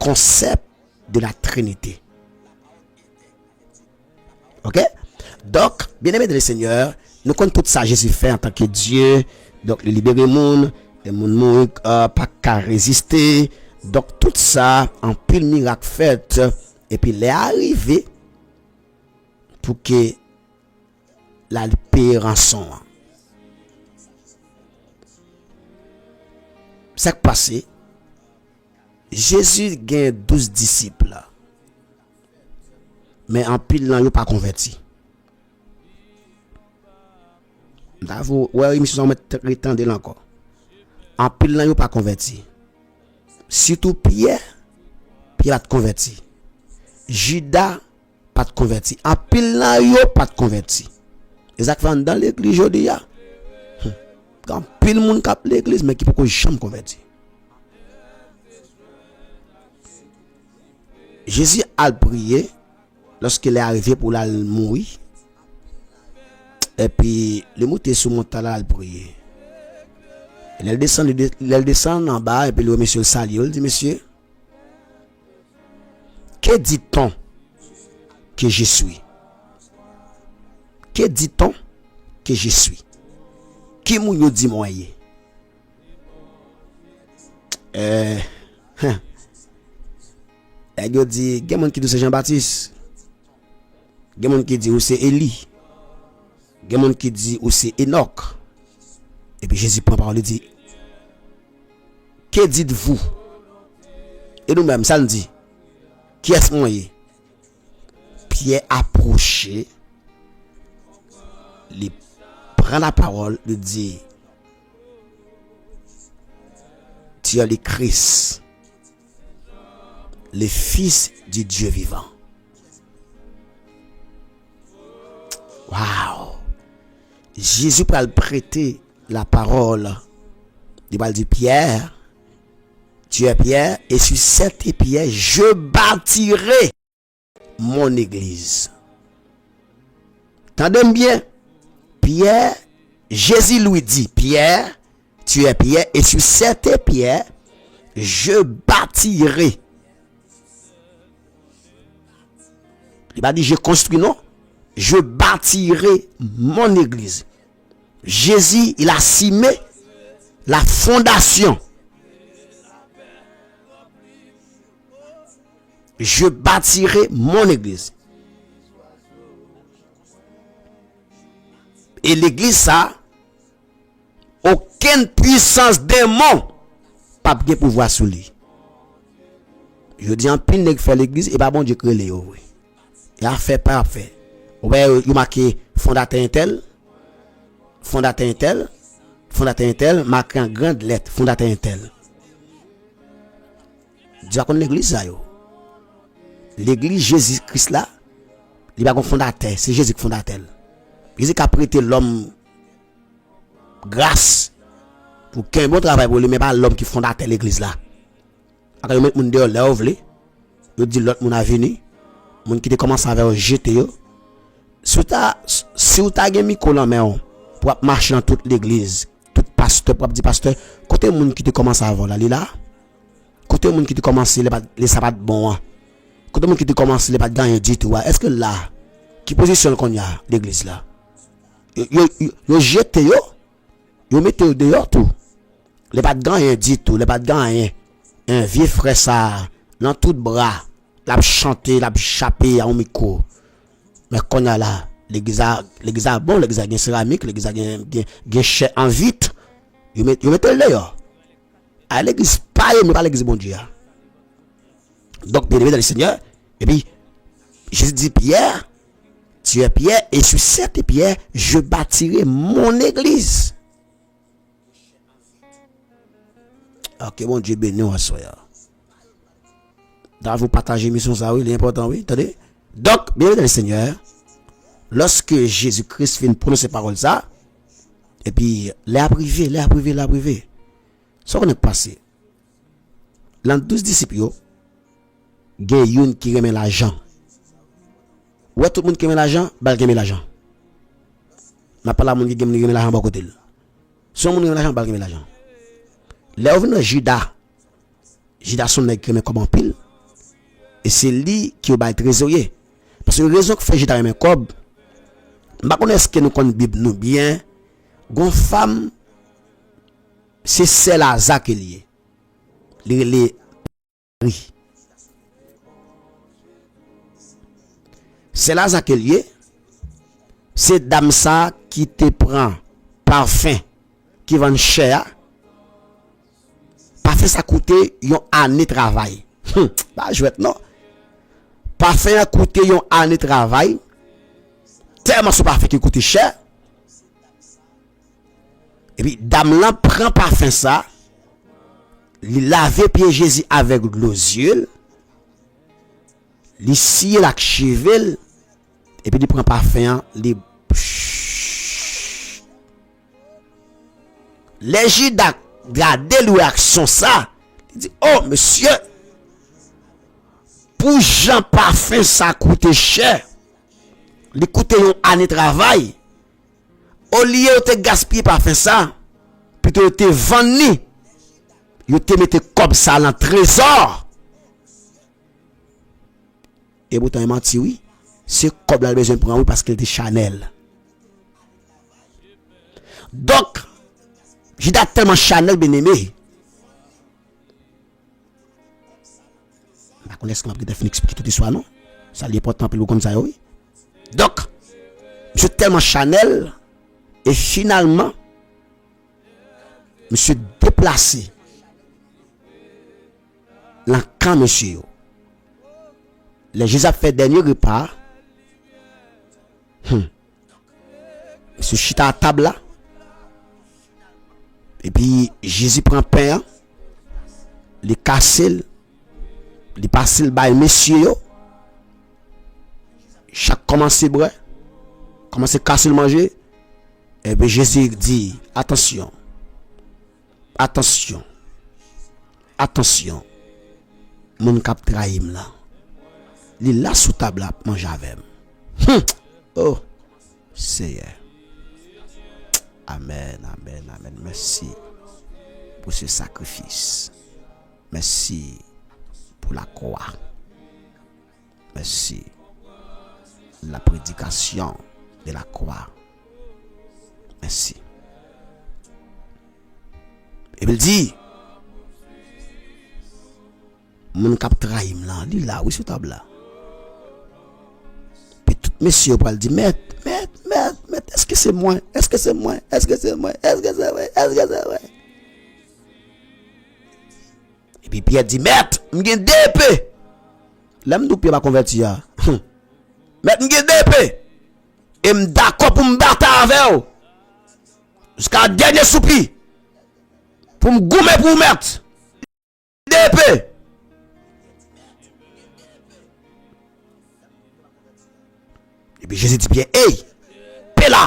concept de la Trinité. Ok? Donc, bien aimé de le Seigneur, nous connaissons tout ça, Jésus fait en tant que Dieu. Donc, le libérer le monde, le monde pas qu'à résister. Donc, tout ça, en pile miracle fait. Et puis, il est arrivé pour que la paix rançon. Ça qui passé, Jésus gagne 12 disciples. Mais en pile, il n'a pas converti. Ouais, monsieur, on va retendre encore. En pile, il n'a pas converti. Surtout Pierre va te converti. Judas, pas de converti. En pile, il n'a pas de converti. Exactement dans l'église aujourd'hui. Quand pile monde cap l'église mais qui peut jamais converti. Jésus a prié lorsqu'il est arrivé pour la mourir. Et puis le monté sur montagne là a prié. Il descend en bas et puis le monsieur le salue, il dit monsieur, que dit-on que je suis? Que dit-on que je suis? Qui moun dit moi y? Elle dit, il y a moun qui dit c'est Jean-Baptiste. Il y a moun qui dit ou c'est Élie. Il y a moun qui dit ou c'est Enoch. Et puis Jésus prend parole et dit, que dites-vous? Et nous-mêmes, ça nous dit, qui est-ce moi y? Pierre approché, les prend la parole de dire, tu es le Christ, le Fils du Dieu vivant. Waouh! Jésus va le prêter la parole. Il va dire, Pierre, tu es Pierre, et sur cette pierre, je bâtirai mon église. Tendez bien. Pierre, Jésus lui dit, Pierre, tu es Pierre, et sur cette pierre, je bâtirai. Il va dire, je construis, non? Je bâtirai mon église. Jésus, il a cimé la fondation. Je bâtirai mon église. Et l'église, ça, aucune puissance démon pas de pouvoir sur lui. Je dis en pile nèg fait l'église et pas bon Dieu créé les oui. Il a fait pas fait. Ouais, il marqué fondateur tel, marqué en grande lettre fondateur tel. Dieu connaît l'église ça yo. L'église Jésus-Christ là, il pas un fondateur, c'est Jésus qui fondateur. Jésus qui a prêté l'homme grâce pour qu'un bon travail pour lui, mais pas l'homme qui fondateur l'église là. Quand il met moun dehors là ouvre, il dit l'autre moun a venu, moun qui te commence à jeter yo. Si vous avez un micro là mais pour marcher dans toute l'église, tout pasteur pour dire pasteur, côté moun qui te commence à avoir là, côté moun qui te commence les sabbat bon, quand le monde qui te commence les pas gagner du tout, est-ce que là qui positionne qu'on y a l'église là? Yo jete yo mette au dehors tout. Les pas gagner du tout, les pas gagner un vieux frère ça dans tout bras, l'a chanter, l'a chapé à un micro. Mais qu'on a là l'église a bon, l'église a céramique, l'église a gen chè en vite. Yo mette le dehors. À l'église pas mais pas l'église bon Dieu. Donc bien aimé dans le Seigneur, et puis Jésus dit Pierre, tu es Pierre et sur cette pierre je bâtirai mon église. Ok, bon Dieu béni en soir. Dans vous partager mission ça oui, l'important oui, attendez. Donc bien aimé dans le Seigneur, lorsque Jésus-Christ fait une prononcer parole ça, et puis l'air privé. Ça qu'on est passé. L'an 12 disciples, il y a une qui remet l'argent. Ouais, tout le monde qui remet l'argent, bal remet l'argent. n'a pas la monde qui remet l'argent à côté. Si on remet l'argent, bal remet l'argent. Là, on vient Judas. Judas son nèg qui remet comme en pile. Et c'est lui qui est le trésorier. Parce que la raison que fait Judas remet comme, je ne sais pas ce que nous connaissons Bible nous bien. Gon femme, c'est celle à Zach qui est lié. Les c'est là ça qui est lié. C'est dame ça qui te prend parfum qui vend cher. Parfum ça coûte une année de travail. Pas jouette non. Parfum a coûté une année de travail. Tellement ce parfum qui coûte cher. Et puis dame là prend parfum ça. Il lave pied Jésus avec l'eau yeux. Il scie la cheville. Et puis il prend parfum, les Judas garder l'action ça. Il dit oh monsieur, pour Jean parfum ça coûte cher. Il coûte une année de travail. Au lieu de gaspiller parfum ça, plutôt te vendre, il te mette comme ça dans le trésor. Et pourtant il m'a dit oui. C'est comme la besoin de prendre parce qu'elle était Chanel. Donc, j'ai tellement Chanel bien aimé. Je connais ce qu'on a pris de expliquer tout l'histoire, non? Ça l'est important pour nous comme ça, oui. Donc, je suis tellement Chanel et finalement, je suis déplacé dans le camp, monsieur. Les Jésus a fait dernier repas. Monsieur chita à table là. Et puis Jésus prend pain, les casse, les passe le bail monsieur. Chaque commence à boire, commence à casser le manger. Et puis Jésus dit attention. Attention. Attention. Mon cap trahim là. Il là sous table là manger avec. Oh, Seigneur. Amen, amen, amen. Merci pour ce sacrifice. Merci pour la croix. Merci la prédication de la croix. Merci. Et il dit, mon cap trahim là, il là, oui, sous table là. Monsieur Paul dit, mais, est-ce que c'est moi? Est-ce que c'est moi? Est-ce que c'est moi? Est-ce que c'est moi? Est-ce que c'est moi? Et puis Pierre dit, maître, m'gen d'épée. L'homme d'où Pierre va convertir. Maître, m'gen d'épée. Et m'd'accord pour m'battre avec vous. Jusqu'à dernier soupir. Pour m'goumer pour mettre. D'épée. Et puis Jésus dit bien, hey, paix là.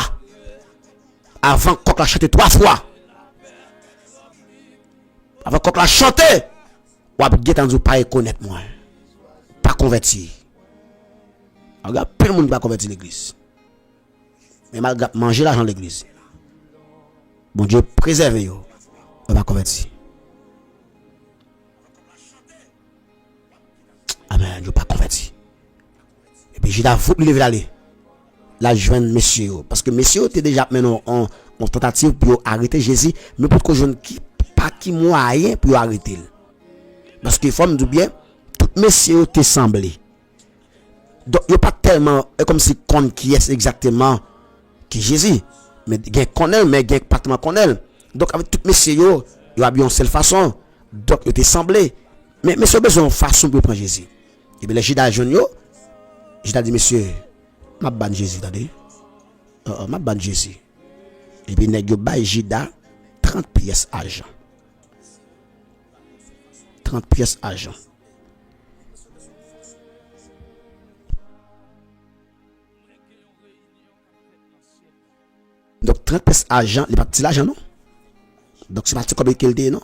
Avant qu'on la chante 3 fois. Avant qu'on la chante, ou à bien entendu pas connaître moi. Pas converti. Regarde, plein de monde va convertir l'église. Mais malgré manger l'argent de l'église. Bon Dieu préserve yo. On va convertir. Amen, je pas converti. Et puis Judas voulu lever aller. La joindre monsieur parce que monsieur était déjà maintenant en tentative pour arrêter Jésus, mais pour que je ne pas qui moyen pour arrêter. Parce qu'il faut me dire bien, tout monsieur te semblé. Donc il n'y a pas tellement comme si qu'on qui est exactement qui Jésus, mais il connaît mais il pas tellement connaît. Donc avec tout monsieur il y a bien une seule façon. Donc il te semblé. Mais monsieur besoin de façon pour prendre Jésus. Et bien les Judas jeune yo, Judas dit monsieur m'a ban Jésus attendez. M'a ban Jésus. Et puis nèg yo bay Judas 30 pièces argent. 30 pièces argent. Donc 30 pièces argent, il pas petit l'argent non. Donc c'est parti comme qu'il dit non.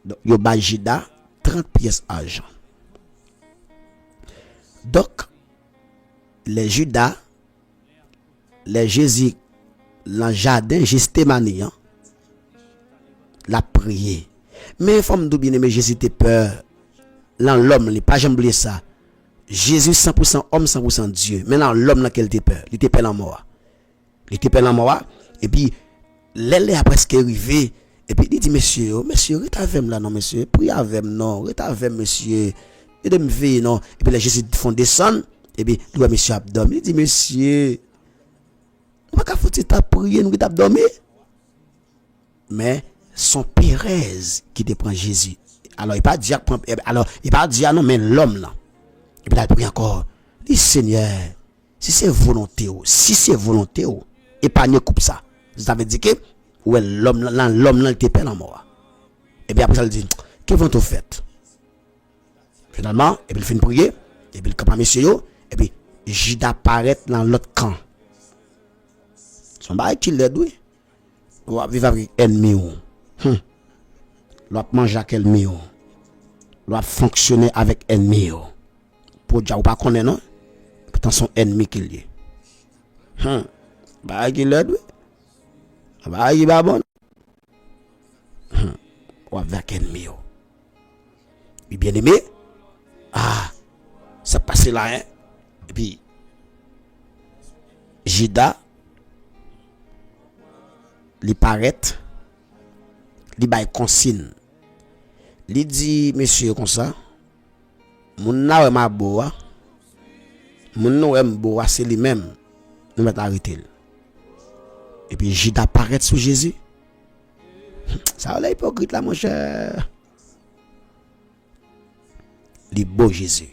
Donc yo bay Judas 30 pièces argent. Donc les Judas, les Jésus, dans le jardin, Gethsémani, la prié. Mais femme bien aimé Jésus était peur. Dans l'homme, il pas jamais oublié ça. Jésus 100% homme, 100% Dieu. Mais dans l'homme, là, qu'il était peur. Il était peur en mort. Il était peur en mort. Et puis, l'aile a presque arrivé. Et puis, il dit, monsieur, rete avec là, non, monsieur. Priez avec non, rete avec monsieur. Et de me veiller, non. Et puis, les Jésus font descendre. Et puis, il voit monsieur abdomen. Il dit, monsieur, on va faut ta prier, nous abdomen. Mais, son Pérez qui te prend Jésus. Alors, il pas dire, non, mais l'homme là. Et puis, il prie encore. Il dit, Seigneur, si c'est volonté, épargnez coupe ça. Ça veut dire que, ouais, l'homme là, il te perd en mort. Et puis, après, ça, il dit, que vont-vous faire? Finalement, et puis, il fait une prière. Et puis, il camp monsieur, et puis, Judas apparaît dans l'autre camp. Son bail qui l'aide, oui. On va vivre avec ennemi. On va manger avec ennemi. On va fonctionner avec ennemi. Pour dire, ou pas connaître, non? Pourtant, son ennemi qu'il est. Bail qui l'aide, oui. Bail qui va bon. On va avec ennemi. Et bien aimé, ça passe là, hein? Et puis, Judas, il paraît, il bail consigne. Il dit, monsieur, comme ça, mon na ma boa, mon na boa, c'est lui-même, nous mettons arrêter. Et puis, Judas paraît sous Jésus. Ça va l'hypocrite là, mon cher. Les beaux Jésus.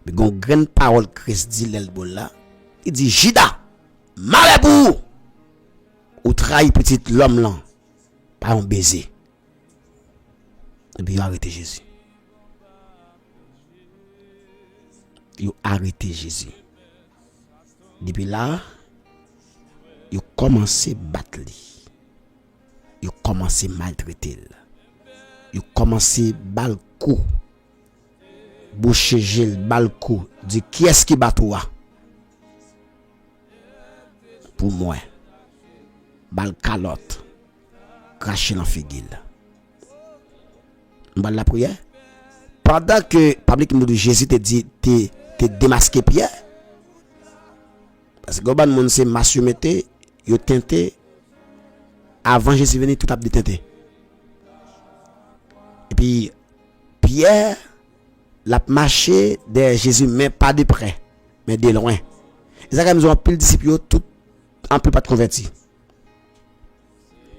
Mais une grande parole Christ dit là, il dit Judas, malabou, ou trahit petit l'homme là, par un baiser. Et puis il a arrêté Jésus. Il a arrêté Jésus. Depuis là, il a commencé à battre. Il a commencé à maltraiter. Il a commencé à battre le coup. Boucher Gilles, balcou, dit qui est-ce qui bat toi? Pour moi, bal calotte, cracher dans figil. Bal la prière. Pendant que public nous dit Jésus te dit te démasqué Pierre. Parce que goban moun se massu mette, yo tenté avant Jésus venir tout a détenté. Et puis Pierre la marché de Jésus, mais pas de près, mais de loin. Et ça, nous avons pile disciples, tout en peu pas de convertis.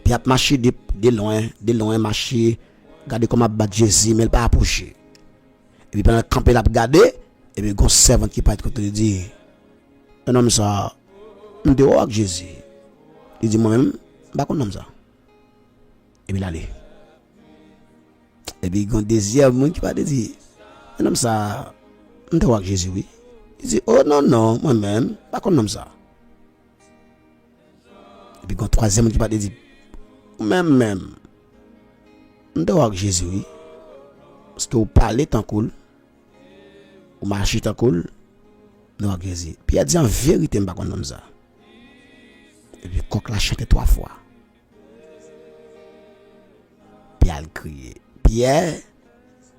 Puis, il a marché de loin, marché, regardez comment battre Jésus, mais il pas approché. Et puis, pendant le camp, il a regardé, et puis, il y a un servant qui part de dire, un homme ça, on dit, oh, Jésus. Il dit, moi-même, je ne sais pas ça. Et puis, il allait. Et puis, il y a un deuxième qui va dire, un homme ça, on te voit avec Jésus, oui. Il dit, oh non, moi-même, pas comme homme ça. Et puis, il y a un troisième qui va dire, même, on te voit avec Jésus, oui. Parce que vous parlez tant cool, vous marchez tant cool, on voit avec Jésus. Puis, il a dit, en vérité, je ne pas comme homme ça. Et puis, coq l'a chanté 3 fois. Puis, il a crié, Pierre,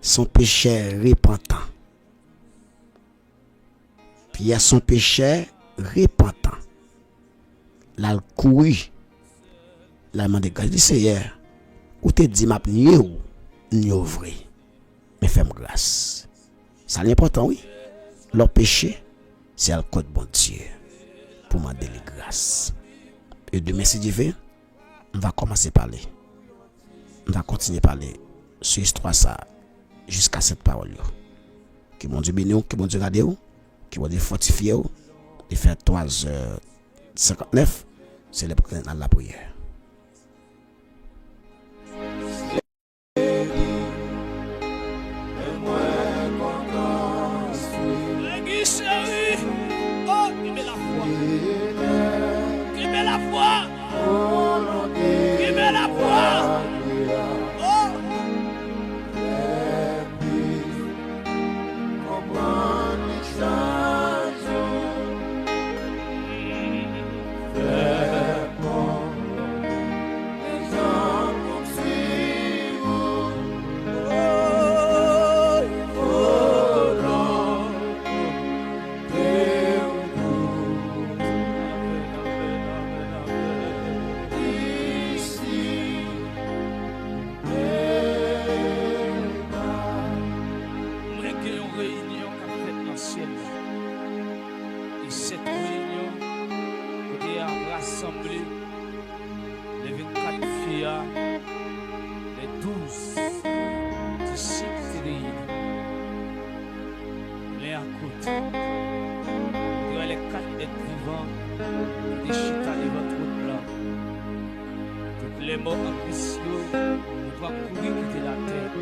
son péché repentant. Pierre son péché repentant. Là, couru. Là, m'a dit, Seigneur, ou te dit, m'a nié ou, nié vrai. Mais fais-moi grâce. Ça l'important, oui. Leur péché, c'est le code bon Dieu. Pour m'en donner grâce. Et demain, si Dieu veut, on va commencer à parler. On va continuer à parler sur l'histoire ça jusqu'à cette parole. Que mon Dieu bénisse, que mon Dieu garde, que mon Dieu fortifie, et faire 3h59, c'est le dans la prière. Les mots ambitieux, nous doivent courir quitter la terre.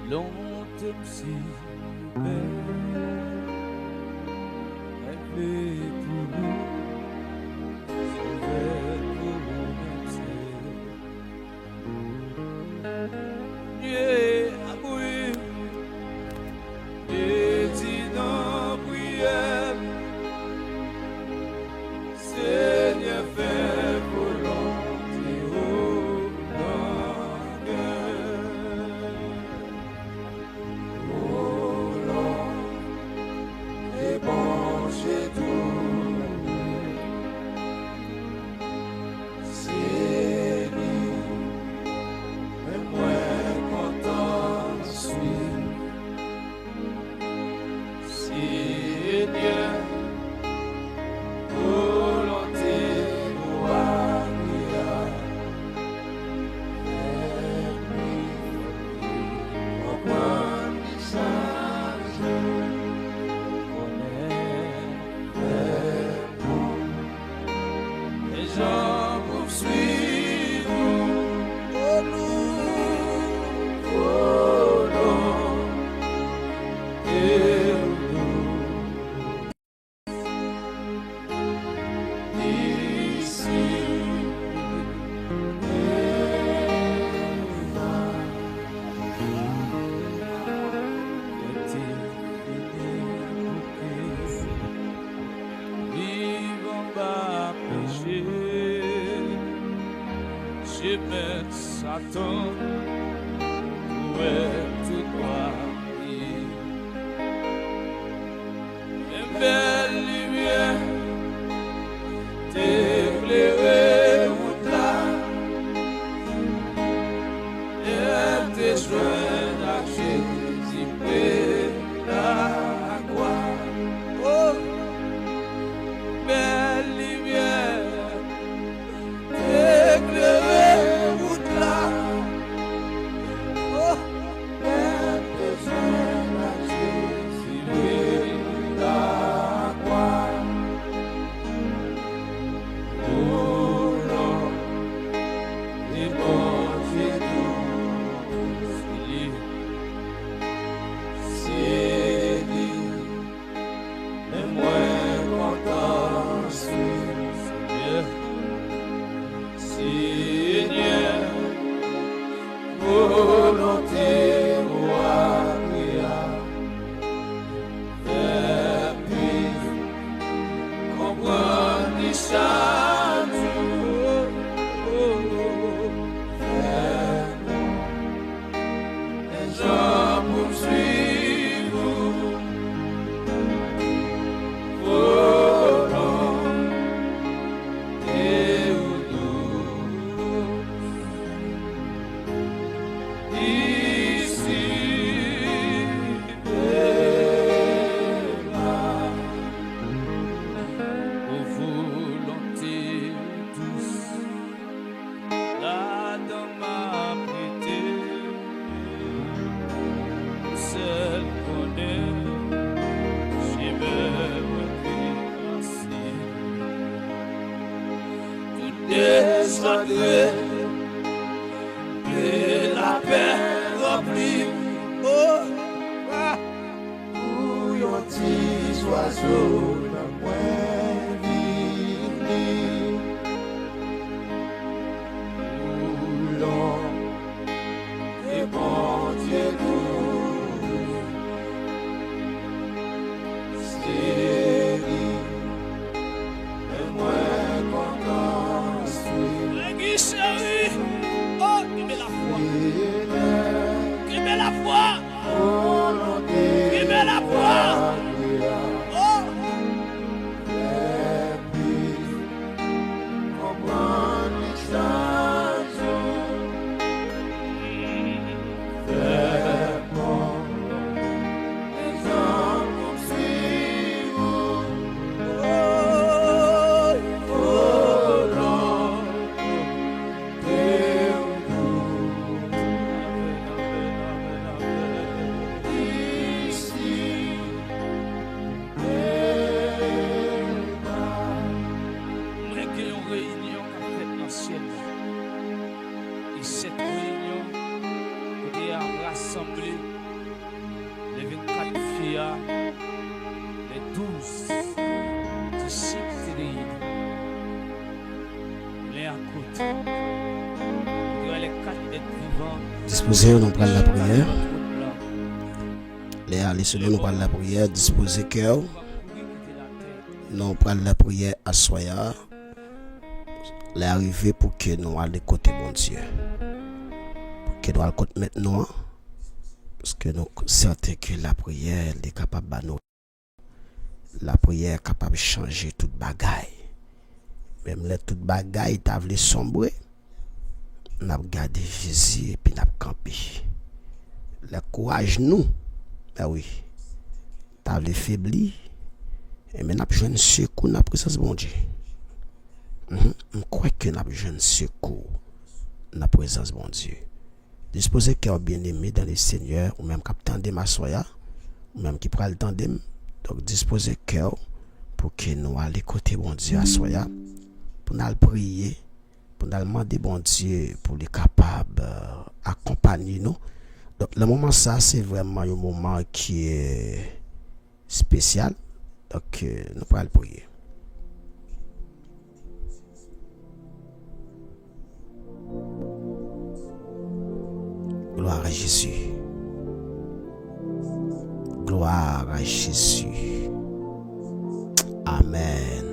Longtemps si Satan, où est tout droit? Une belle lumière t'éclairer route là, et tes joints à Jésus près la gloire. Oh, belle lumière t'éclairer route là. Oh, chaque jour. Les gens poursuivent vos noms et ici et là, aux volontés douces, là dans ma prêté, seul connaît, j'ai même merci. Tout descendrez et la paix remplie. Oh, où yon petit oiseau dans moins vini. Où et bon Dieu nous série et moins content. Guy chéri, oh, il met la foi, il met la foi, il met la foi, oh, moi qui ai une réunion qu'a fait l'ancienne. Et cette réunion, qui a rassemblé les 24 filles, les 12 disciples de les à côté. Il y a les 4 êtres vivants. Disposez, nous prenons la prière. Les allez nous prenons la prière. Disposez cœur. Nous prenons la prière à soya. Les arriver pour que nous allions côté bon Dieu. Pour que nous allions côté maintenant. Parce que nous sommes certains que la prière est capable de nous. La prière est capable de changer toute bagaille. Même les toute bagaille t'as voulu sombrer. N'a gardé Jésus et puis n'a campé. Le courage nous. Ben oui. T'as voulu faiblir. Et mais n'a besoin de secours dans la présence de mon Dieu. Je crois que n'a besoin de secours dans la présence de mon Dieu. Disposez cœur bien-aimé dans le Seigneur, ou même capitaine de ma soya, ou même qui prend le temps de. Donc disposez cœur pour que nous allions côté bon Dieu à soya, pour nous prier, pour nous demander bon Dieu pour les capables accompagner nous. Donc le moment ça c'est vraiment un moment qui est spécial. Donc nous allons prier. Gloire à Jésus. Gloire à Jésus. Amen.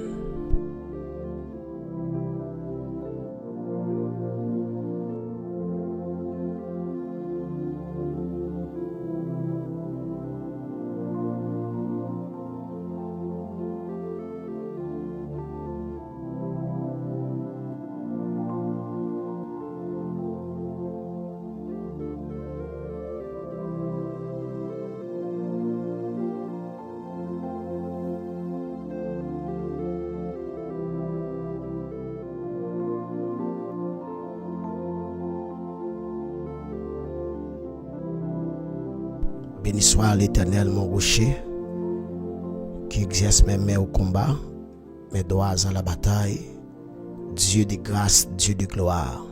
Béni soit l'Éternel, mon rocher, qui exerce mes mains au combat, mes doigts à la bataille. Dieu de grâce, Dieu de gloire,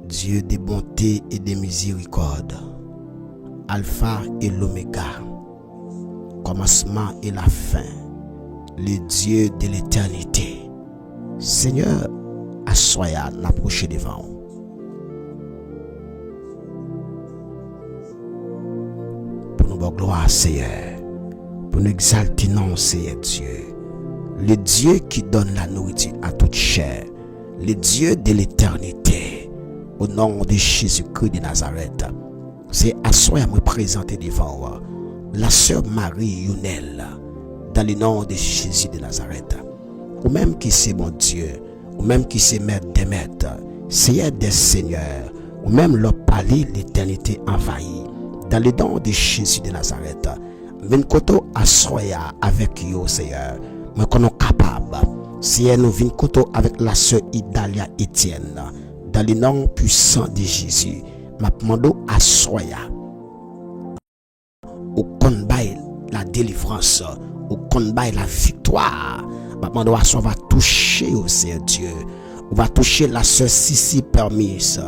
Dieu de bonté et de miséricorde. Alpha et l'Oméga, commencement et la fin, le Dieu de l'éternité. Seigneur, assoya, n'approchez devant vous. Pour nous gloire, Seigneur, pour nous exalter, non, Seigneur Dieu. le Dieu qui donne la nourriture à toute chair, le Dieu de l'éternité, au nom de Jésus-Christ de Nazareth. C'est à soi à me présenter devant moi, la sœur Marie Younel, dans le nom de Jésus de Nazareth. Ou même qui c'est mon Dieu, ou même qui c'est maître des maîtres, Seigneur des seigneurs, ou même leur palais l'éternité envahie, dans le nom de Jésus de Nazareth. Vin koto assoya avec yo, Seigneur. Mais qu'on est capable. Seigneur, nous vin koto avec la sœur Idalia Etienne, dans le nom puissant de Jésus. Ma demande assoya. Au combat la délivrance, au combat la victoire. Ma demande assoya va toucher au Seigneur Dieu. On va toucher la sœur Sissi Permise,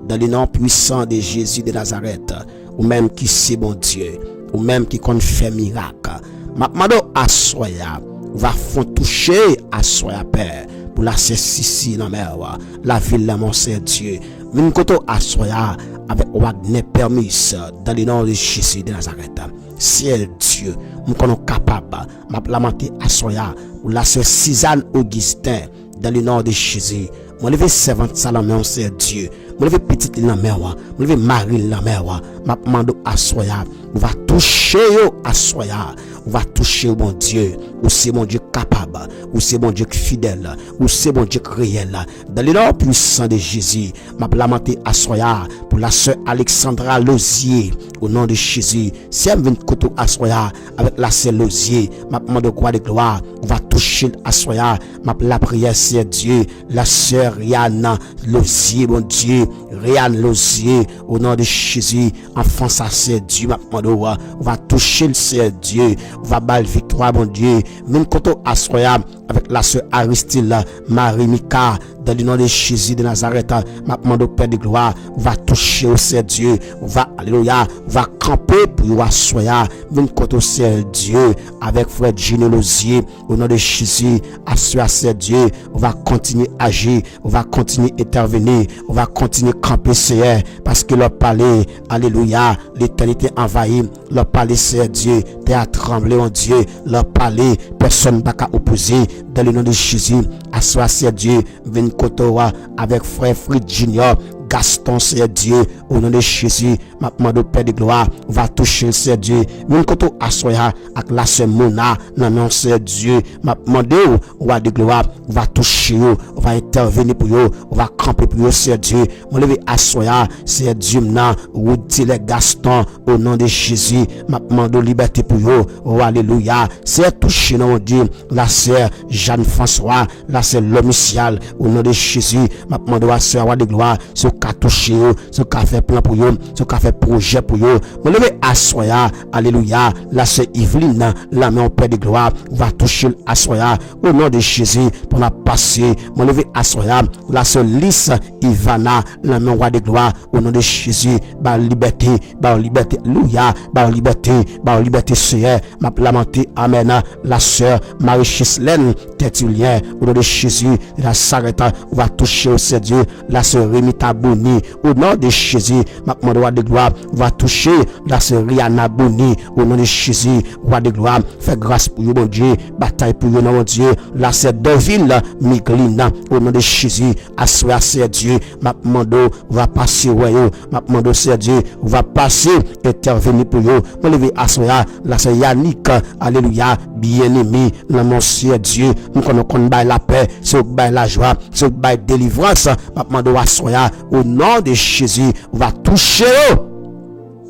dans le nom puissant de Jésus de Nazareth. Ou même qui c'est bon Dieu, ou même qui compte faire miracle. Ma demande assoya. Va font toucher à soya père pour la Sissi dans la ville de mon Seigneur Dieu. Vin koto à soya avec Wagner Permis dans le nom de Jésus de Nazareth. Ciel Dieu, nous sommes capables m'a lamenter à soya pour la sœur Suzanne Augustin dans le nom de Jésus. Moi lever servante Salomé mon Seigneur Dieu. Moi lever petite la mère, moi lever Marie la mère, m'a mando à soya. On va toucher yo à soya. On va toucher au bon Dieu, ou c'est mon Dieu capable, ou c'est mon Dieu fidèle, ou c'est mon Dieu réel. Dans le nom puissant de Jésus, m'a lamenté à soya pour la sœur Alexandra Lozier, au nom de Jésus. Si elle vient de à soya avec la sœur Lozier, m'a demandé quoi de gloire, on va toucher à soya, m'a la prière c'est Dieu, la sœur Rihanna Lozier, bon Dieu, Rihanna Lozier, au nom de Jésus, enfant ça c'est Dieu, m'a demandé on va toucher le c'est Dieu. Va bal victoire mon Dieu. Même koto assoya avec la sœur Aristide Marie Mika dans le nom de Jésus de Nazareth. Ma demande au Père de gloire va toucher au Seigneur Dieu. Va alléluia, va camper pour assoya. Même koto Seigneur Dieu avec frère Gino Lozier au nom de Jésus. Assoya Seigneur Dieu, on va continuer à agir, on va continuer à intervenir, on va continuer à camper Seigneur parce que leur palais, alléluia, l'éternité envahie, leur palais Seigneur Dieu, théâtre tremblé mon Dieu, leur palais, personne n'a qu'à opposer dans le nom de Jésus. Assoya Seigneur Dieu, vin kotoa avec frère Fred Junior, Gaston Seigneur Dieu, au nom de Jésus, ma demande au Père de gloire, va toucher le Seigneur Dieu. Vin koto assoya avec la sœur Mona, non non Seigneur Dieu, ma demande au roi de gloire, va toucher eux, on va intervenir pour eux, on va camper pour eux Seigneur Dieu. Mon lever assoya, Seigneur Dieu maintenant, ou dit Gaston, au nom de Jésus, ma demande liberté pour eux, oh alléluia. C'est touché mon Dieu, la sœur Jeanne-François, la sœur Lomicial, au nom de Jésus, ma demande à sœur roi de gloire, ce qu'a touché eux, ce qu'a fait plan pour eux, ce qu'a fait projet pour eux. Mon lever assoya, alléluia, la sœur Yveline, la main au Père de gloire, va toucher assoya, au nom de Jésus, pour la passer. Mon lever assoya, la sœur Lys Ivana, la main au roi de gloire, au nom de Jésus, bah liberté, alléluia, bah liberté, Seigneur, m'a lamenté, amen, la sœur Marie-Chislène, Tertullien, au nom de Jésus, la s'arrête, on va toucher au Seigneur Dieu, la sœur Remita Boni, au nom de Jésus, ma roi de gloire, on va toucher la sœur Rihanna Boni, au nom de Jésus, roi de gloire, fais grâce pour vous, mon Dieu, bataille pour vous, mon Dieu, la sœur Deville, Miglina, au nom de Jésus, assoya Seigneur Dieu, ma mando, va passer, royaume, ma mando, Seigneur Dieu, on va passer, intervenir pour vous, mon lever assoya, la sœur Yannick, alléluia, bien-aimé, la mon Seigneur Dieu, nous connaissons la paix, c'est la joie, c'est la délivrance, ma mando assoya, au nom de Jésus, on va toucher.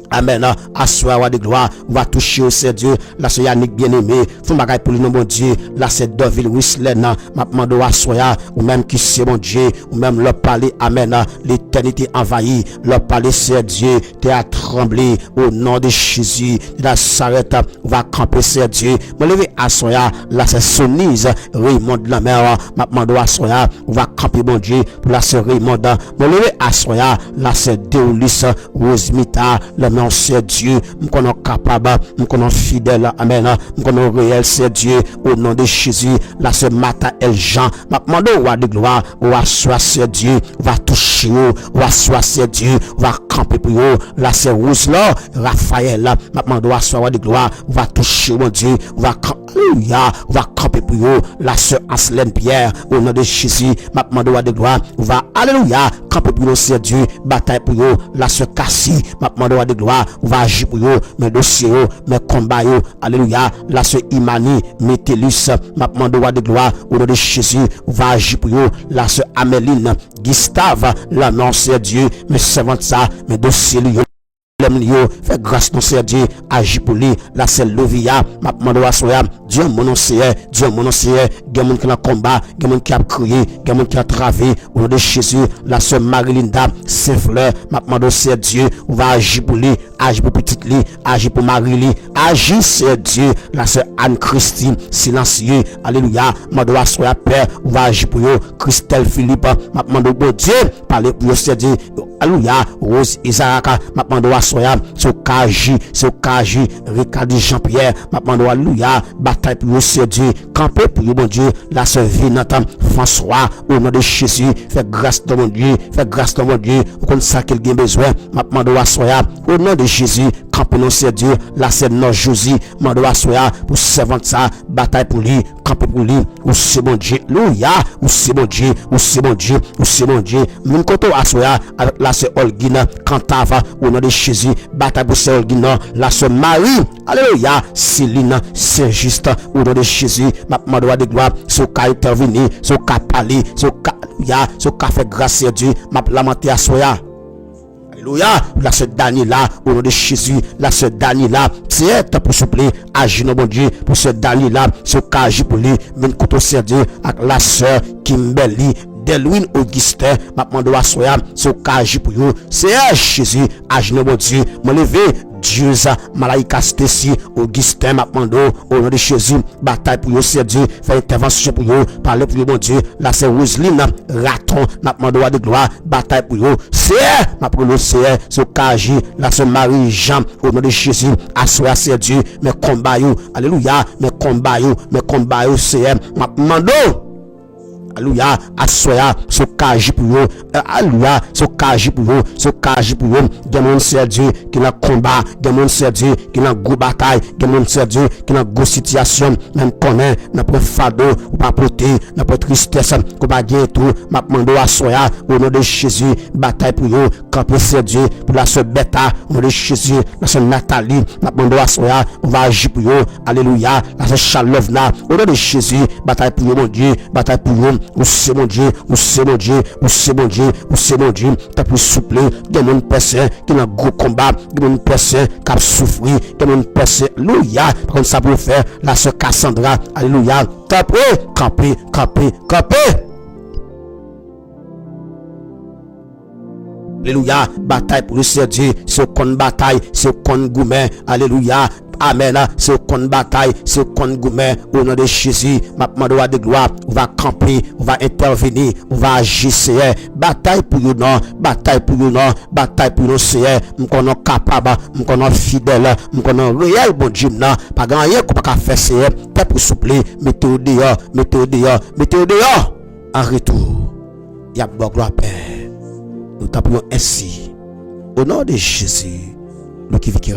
Amen. Assoya roi de gloire, on va toucher au Seigneur Dieu, la sœur Yannick bien-aimé, font bagaille pour le nom bon Dieu, la sœur Deville Wislène, ma mando assoya, ou même qui c'est mon Dieu, ou même leur parler, amen, l'éternité envahie, leur parler Seigneur Dieu, t'es à trembler, au nom de Jésus, la s'arrête, on va camper Seigneur Dieu, me lever assoya, la sœur Sonise, Raymond de la mer, ma mando assoya, on va camper mon Dieu, pour la sœur Raymond, me lever assoya, la sœur Deolis, Rosemita, la non c'est Dieu, nous connaissons capable, nous connaissons fidèle, amen, nous connaissons réel, c'est Dieu, au nom de Jésus, la sœur Mata El Jean, ma demande au roi de gloire, on va assoir c'est Dieu, on va toucher, on va assoir c'est Dieu, on va camper pour eux. Là, c'est Rose là, Raphaël là, m'a demandé à soir de gloire, on va toucher mon Dieu, on va alléluia, on va camper pour eux. La sœur Aslène Pierre, au nom de Jésus, m'a demandé à de gloire, on va alléluia, camper pour eux, c'est Dieu, bataille pour eux. La sœur Cassie, m'a demandé à de gloire, on va agir pour eux, mes dossiers, mes combats, alléluia. La sœur Imani, Métellus, m'a demandé à de gloire, au nom de Jésus, on va agir pour eux. La sœur Améline, Gustave, la non, c'est Dieu, mes servantes ça, mes dossiers, fait grâce dans ce Dieu, agit pour lui, là c'est Lovia, m'a demandé à soya, Dieu mon Seigneur, Dieu mon Seigneur, il y a des gens qui ont combat, il y a des gens qui ont crié, il y a des gens qui ont travé, au nom de Jésus, la sœur Marie-Linda, Saint-Fleur, m'a demandé à Dieu, on va agir pour lui, agir pour petite lui, agir pour Marie-Li, agir c'est Dieu, la sœur Anne-Christine, silencieux, alléluia, m'a demandé à soya, Père, on va agir pour eux, Christelle Philippe, m'a demandé à Dieu, parler pour eux, c'est Dieu, alléluia, Rose Isaac, m'a demandé à soya, sur KJ, Ricardo Jean-Pierre, m'a demandé alléluia, bataille pour c'est Dieu, camper pour mon Dieu, la sœur Vinata, François, au nom de Jésus, fait grâce dans mon Dieu, fait grâce dans mon Dieu, comme ça qu'il a besoin, m'a demandé à soya, au nom de Jésus, camper non c'est Dieu, la sœur Josie, m'a demandé à soya, pour servant ça, bataille pour lui, camper pour lui, ou c'est mon Dieu, alléluia, ou c'est mon Dieu, ou c'est mon Dieu, ou c'est mon Dieu, mon côté à soya, avec la sœur Olguina, Cantava, au nom de Jésus, bataille pour sœur Olguina, la sœur Marie, alléluia, Céline, Saint-Just, au nom de Jésus, ma demande de gloire, sur cas intervenir, sur cas parler, sur cas, alléluia, sur cas fait grâce à Dieu, m'a lamenté à soya. Alléluia, la sœur Daniela, au nom de Jésus, la sœur Daniela, c'est pour souffler, agir mon Dieu, pour sœur Daniela, ce cas agir pour lui, même contre sœur Dieu, avec la sœur Kimberly, Delwin Augustin, m'a demandé à soya, ce cas agir pour vous, c'est Jésus, agir mon Dieu, me lever, Dieu, Malaika Stacy, Augustin, m'a demandé au nom de Jésus, bataille pour vous, c'est Dieu, faire intervention pour vous, parler pour vous, mon Dieu, là c'est Roseline, Raton, m'a demandé à de gloire, bataille pour vous, c'est, m'a demandé c'est, ce cas agir, là c'est Marie-Jean, au nom de Jésus, assoya c'est Dieu, mes combats, alléluia, mes combats, c'est, m'a demandé. Alléluia, assoya, ce caji pour vous, alléluia, ce caji pour vous, ce caji pour vous, des gens c'est Dieu qui n'a combat, des gens c'est Dieu qui n'a gros bataille, des gens c'est Dieu qui n'a gros situation, même connaît, n'a pas fardeau, ou pas porter, n'a pas tristesse, ou pas gagner tout, m'a demandé assoya, au nom de Jésus, bataille pour vous, camper c'est Dieu, pour la sœur Beta, au nom de Jésus, la sœur Nathalie, m'a demandé assoya, on va agir pour vous, alléluia, la sœur Charlovna, au nom de Jésus, bataille pour vous, mon Dieu, bataille pour vous, ou c'est mon Dieu, ou c'est mon Dieu, ou c'est mon Dieu, ou c'est mon Dieu, t'as pu souffler, il y a une personne qui a un gros combat, il y a une personne qui a souffert, il y a une personne, alléluia, comme ça pour faire, la sœur Cassandra, alléluia, t'as pu camper. Alléluia, bataille pour le Seigneur Dieu, c'est qu'on bataille, c'est qu'on gourmet, alléluia. Amen, c'est qu'on bataille, c'est qu'on gourmet, au nom de Jésus, ma demande de gloire, on va camper, on va intervenir, on va agir, Seigneur, bataille pour nous, non, bataille pour nous, non, bataille pour nous, Seigneur, nous sommes capables, nous sommes fidèles, nous sommes réels, bon Dieu, non, pas grand rien qu'on peut faire, Seigneur, pas pour souffler, mettez au dehors, en retour, il y a bon gloire, Père, nous t'appelons ainsi, au nom de Jésus, nous qui vivons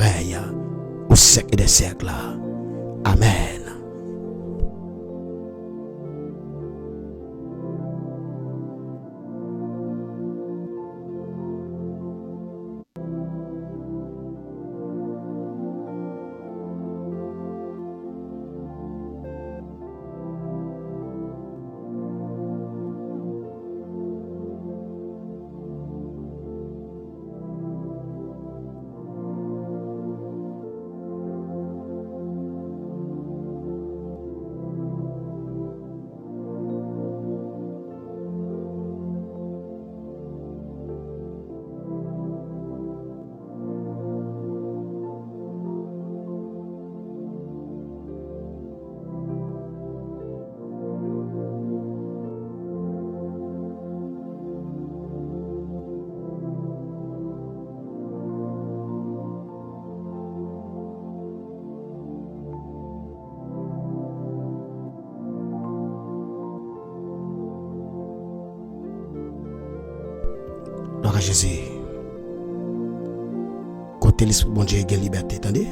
au siècle des siècles. Amen. Gloire à Jésus. côté l'esprit bon Dieu gagne liberté, attendez.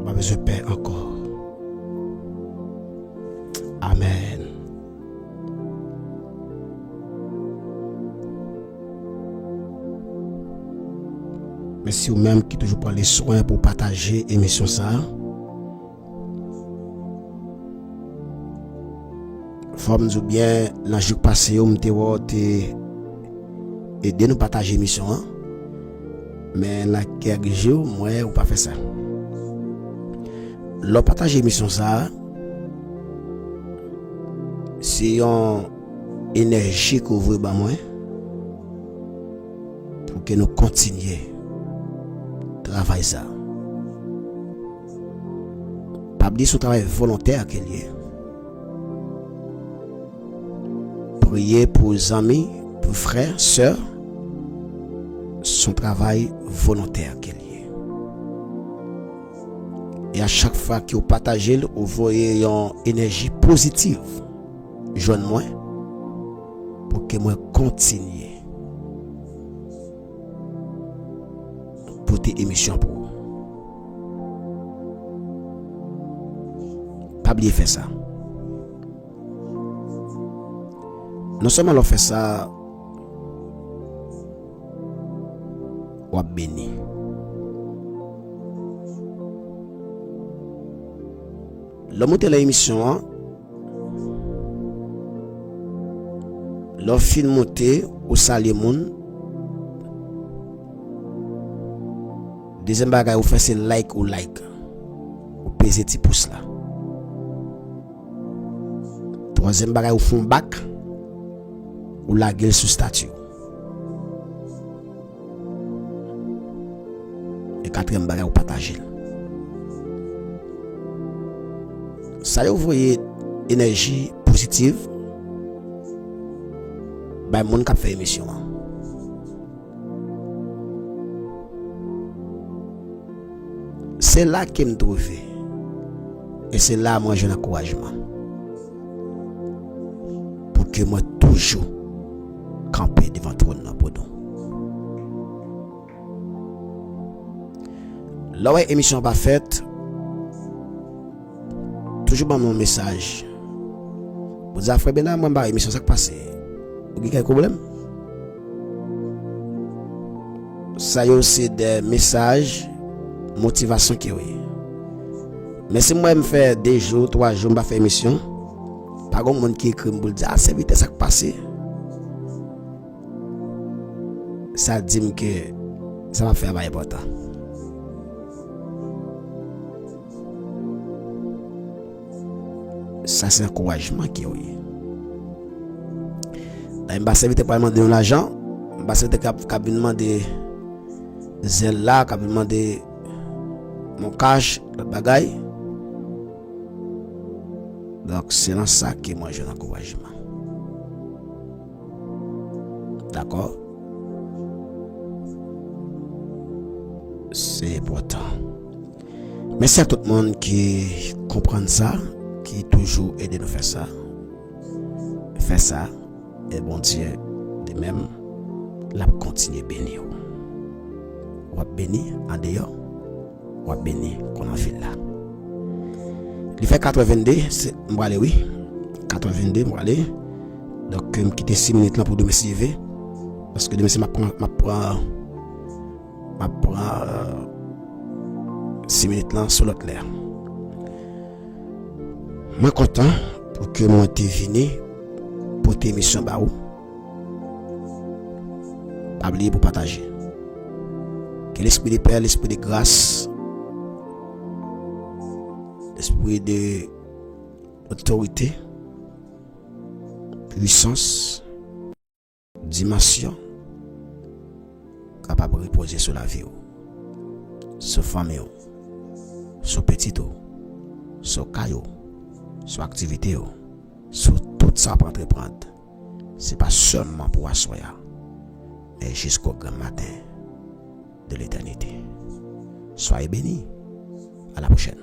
Pas besoin de paix encore. Amen. Merci vous-même qui toujours prend les soins pour partager l'émission ça. Forme nous bien la jour passé on t'ai aider nous partager l'émission mais la quelques jours moi ou pas faire ça. Le partager l'émission ça c'est une énergie que vous ba moi pour que nous continuions travail ça. Pas dire son travail volontaire qu'il y est. Prier pour les amis, pour frères, sœurs, son travail volontaire qu'il y est. Et à chaque fois que vous partagez, vous voyez une énergie positive. Joignez-moi pour que moi continue pour tes émissions pour vous. Pas oublier faire ça. Non seulement on fait ça, on béni. Le monter l'émission, le film monter au Salimon. Deuxième bagage, vous faites c'est like ou like. Vous pesez petit pouce là. Troisième bagage, vous faites back. Ou la gueule sous statut. Et quatrième bagage ou partager. Ça vous voyez énergie positive. Ben mon qui fait émission. C'est là que me trouve. Et c'est là moi j'ai un encouragement. Pour que moi toujours camper devant trône pour nous. Là où émission pas faite, toujours mon message. Vous avez fait bien moi ba émission ça passé. Vous avez quel problème? Ça y aussi des messages motivation qui oui. Mais si moi me fait 2 jours, 3 jours pas faire émission, pas grand monde qui écrit me dire ah c'est vite ça passé. Ça dit que ça va faire pas important. Ça c'est un encouragement qui oui. Là m'a servi pour demander l'argent, m'a servi pour demander zèle là, pour demander mon cash, le bagaille. Donc c'est dans ça que moi j'ai un encouragement. D'accord? C'est important. Merci à tout le monde qui comprend ça, qui toujours aide nous faire ça. Faire ça, et bon Dieu, de même, la continue bénir. Ou béni en dehors, ou béni qu'on en fait là. Il fait 82, c'est moi aller oui. 82, moi aller. Donc je me quitte 6 minutes là pour demain CV. Parce que demain c'est ma prend 6 minutes là sur l'autre l'air. Moi content pour que moi t'ai venu pour tes émissions ba ou. Pas oublier pour partager. Que l'esprit de paix, l'esprit de grâce, l'esprit de autorité, puissance, dimension capable de reposer sur la vie, sur la famille, sur petit, sur caillou, sur activité, sur tout ça pour entreprendre. Ce n'est pas seulement pour asseoir, mais jusqu'au grand matin de l'éternité. Soyez bénis. À la prochaine.